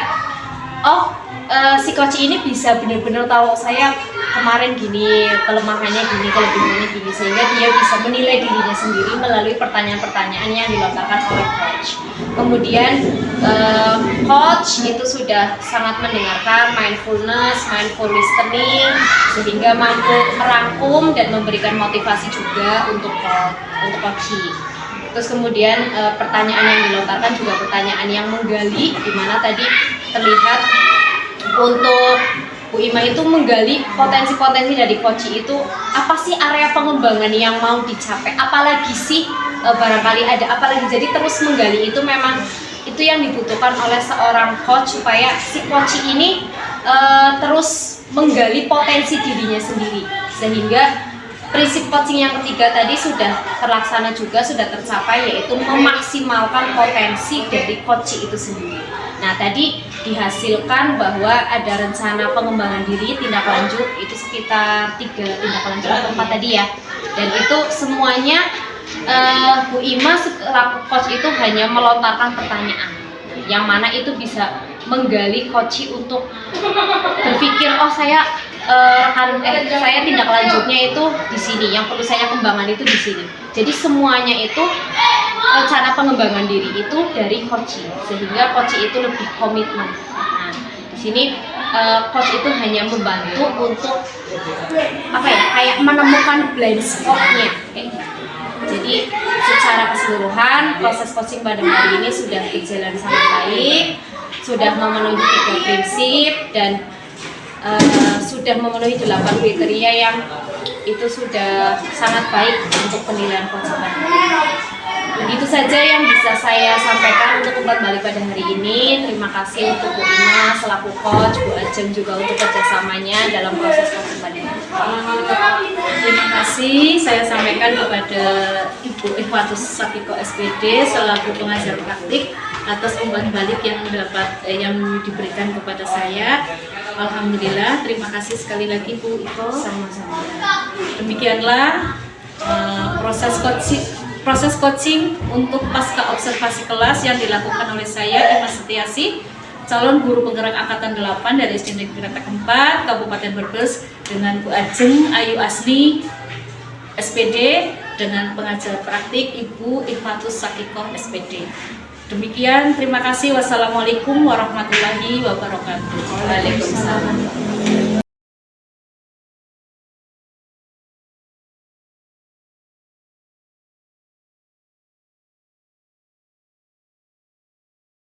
si coach ini bisa benar-benar tahu saya kemarin gini, kelemahannya gini, kelebihannya gini, sehingga dia bisa menilai dirinya sendiri melalui pertanyaan-pertanyaan yang dilontarkan oleh coach. Kemudian coach itu sudah sangat mendengarkan mindfulness, mindful listening, sehingga mampu merangkum dan memberikan motivasi juga untuk coaching. Terus kemudian pertanyaan yang dilontarkan juga pertanyaan yang menggali, di mana tadi terlihat untuk Bu Ima itu menggali potensi-potensi dari coach itu, apa sih area pengembangan yang mau dicapai, apalagi sih barangkali ada apalagi. Jadi terus menggali itu memang itu yang dibutuhkan oleh seorang coach, supaya si coach ini terus menggali potensi dirinya sendiri, sehingga prinsip coaching yang ketiga tadi sudah terlaksana juga, sudah tercapai, yaitu memaksimalkan potensi dari coach itu sendiri. Nah, tadi dihasilkan bahwa ada rencana pengembangan diri tindak lanjut, itu sekitar 3 tindak lanjut atau 4 tadi ya. Dan itu semuanya Bu Ima selaku coach itu hanya melontarkan pertanyaan, yang mana itu bisa menggali coach untuk berpikir, oh saya saya tindak lanjutnya itu di sini, yang perlu saya kembangkan itu di sini. Jadi semuanya itu rencana pengembangan diri itu dari coach, sehingga coach itu lebih komitmen. Nah, di sini coach itu hanya membantu untuk apa ya, kayak menemukan blind spot-nya kayak gitu. Jadi secara keseluruhan proses coaching pada hari ini sudah berjalan sangat baik, sudah memenuhi 3 prinsip dan sudah memenuhi 8 kriteria yang itu sudah sangat baik untuk penilaian coaching. Begitu saja yang bisa saya sampaikan untuk umpan balik pada hari ini. Terima kasih untuk Bu Ima selaku coach, Bu Ajeng juga untuk kerjasamanya dalam proses coaching pada hari ini. Terima kasih saya sampaikan kepada Ibu Ikhwatus Sakiko SPD selaku pengajar praktik atas umpan balik yang diberikan kepada saya. Alhamdulillah, terima kasih sekali lagi Bu Iko. Sama-sama. Demikianlah proses coaching untuk pasca observasi kelas yang dilakukan oleh saya, Ima Setiasi, calon guru penggerak angkatan 8 dari SD Negeri Kretek 4 Kabupaten Brebes, dengan Bu Ajeng Ayu Asni SPD, dengan pengajar praktik Ibu Ikhwatus Sakiko SPD. Demikian, terima kasih. Wassalamualaikum warahmatullahi wabarakatuh. Waalaikumsalam.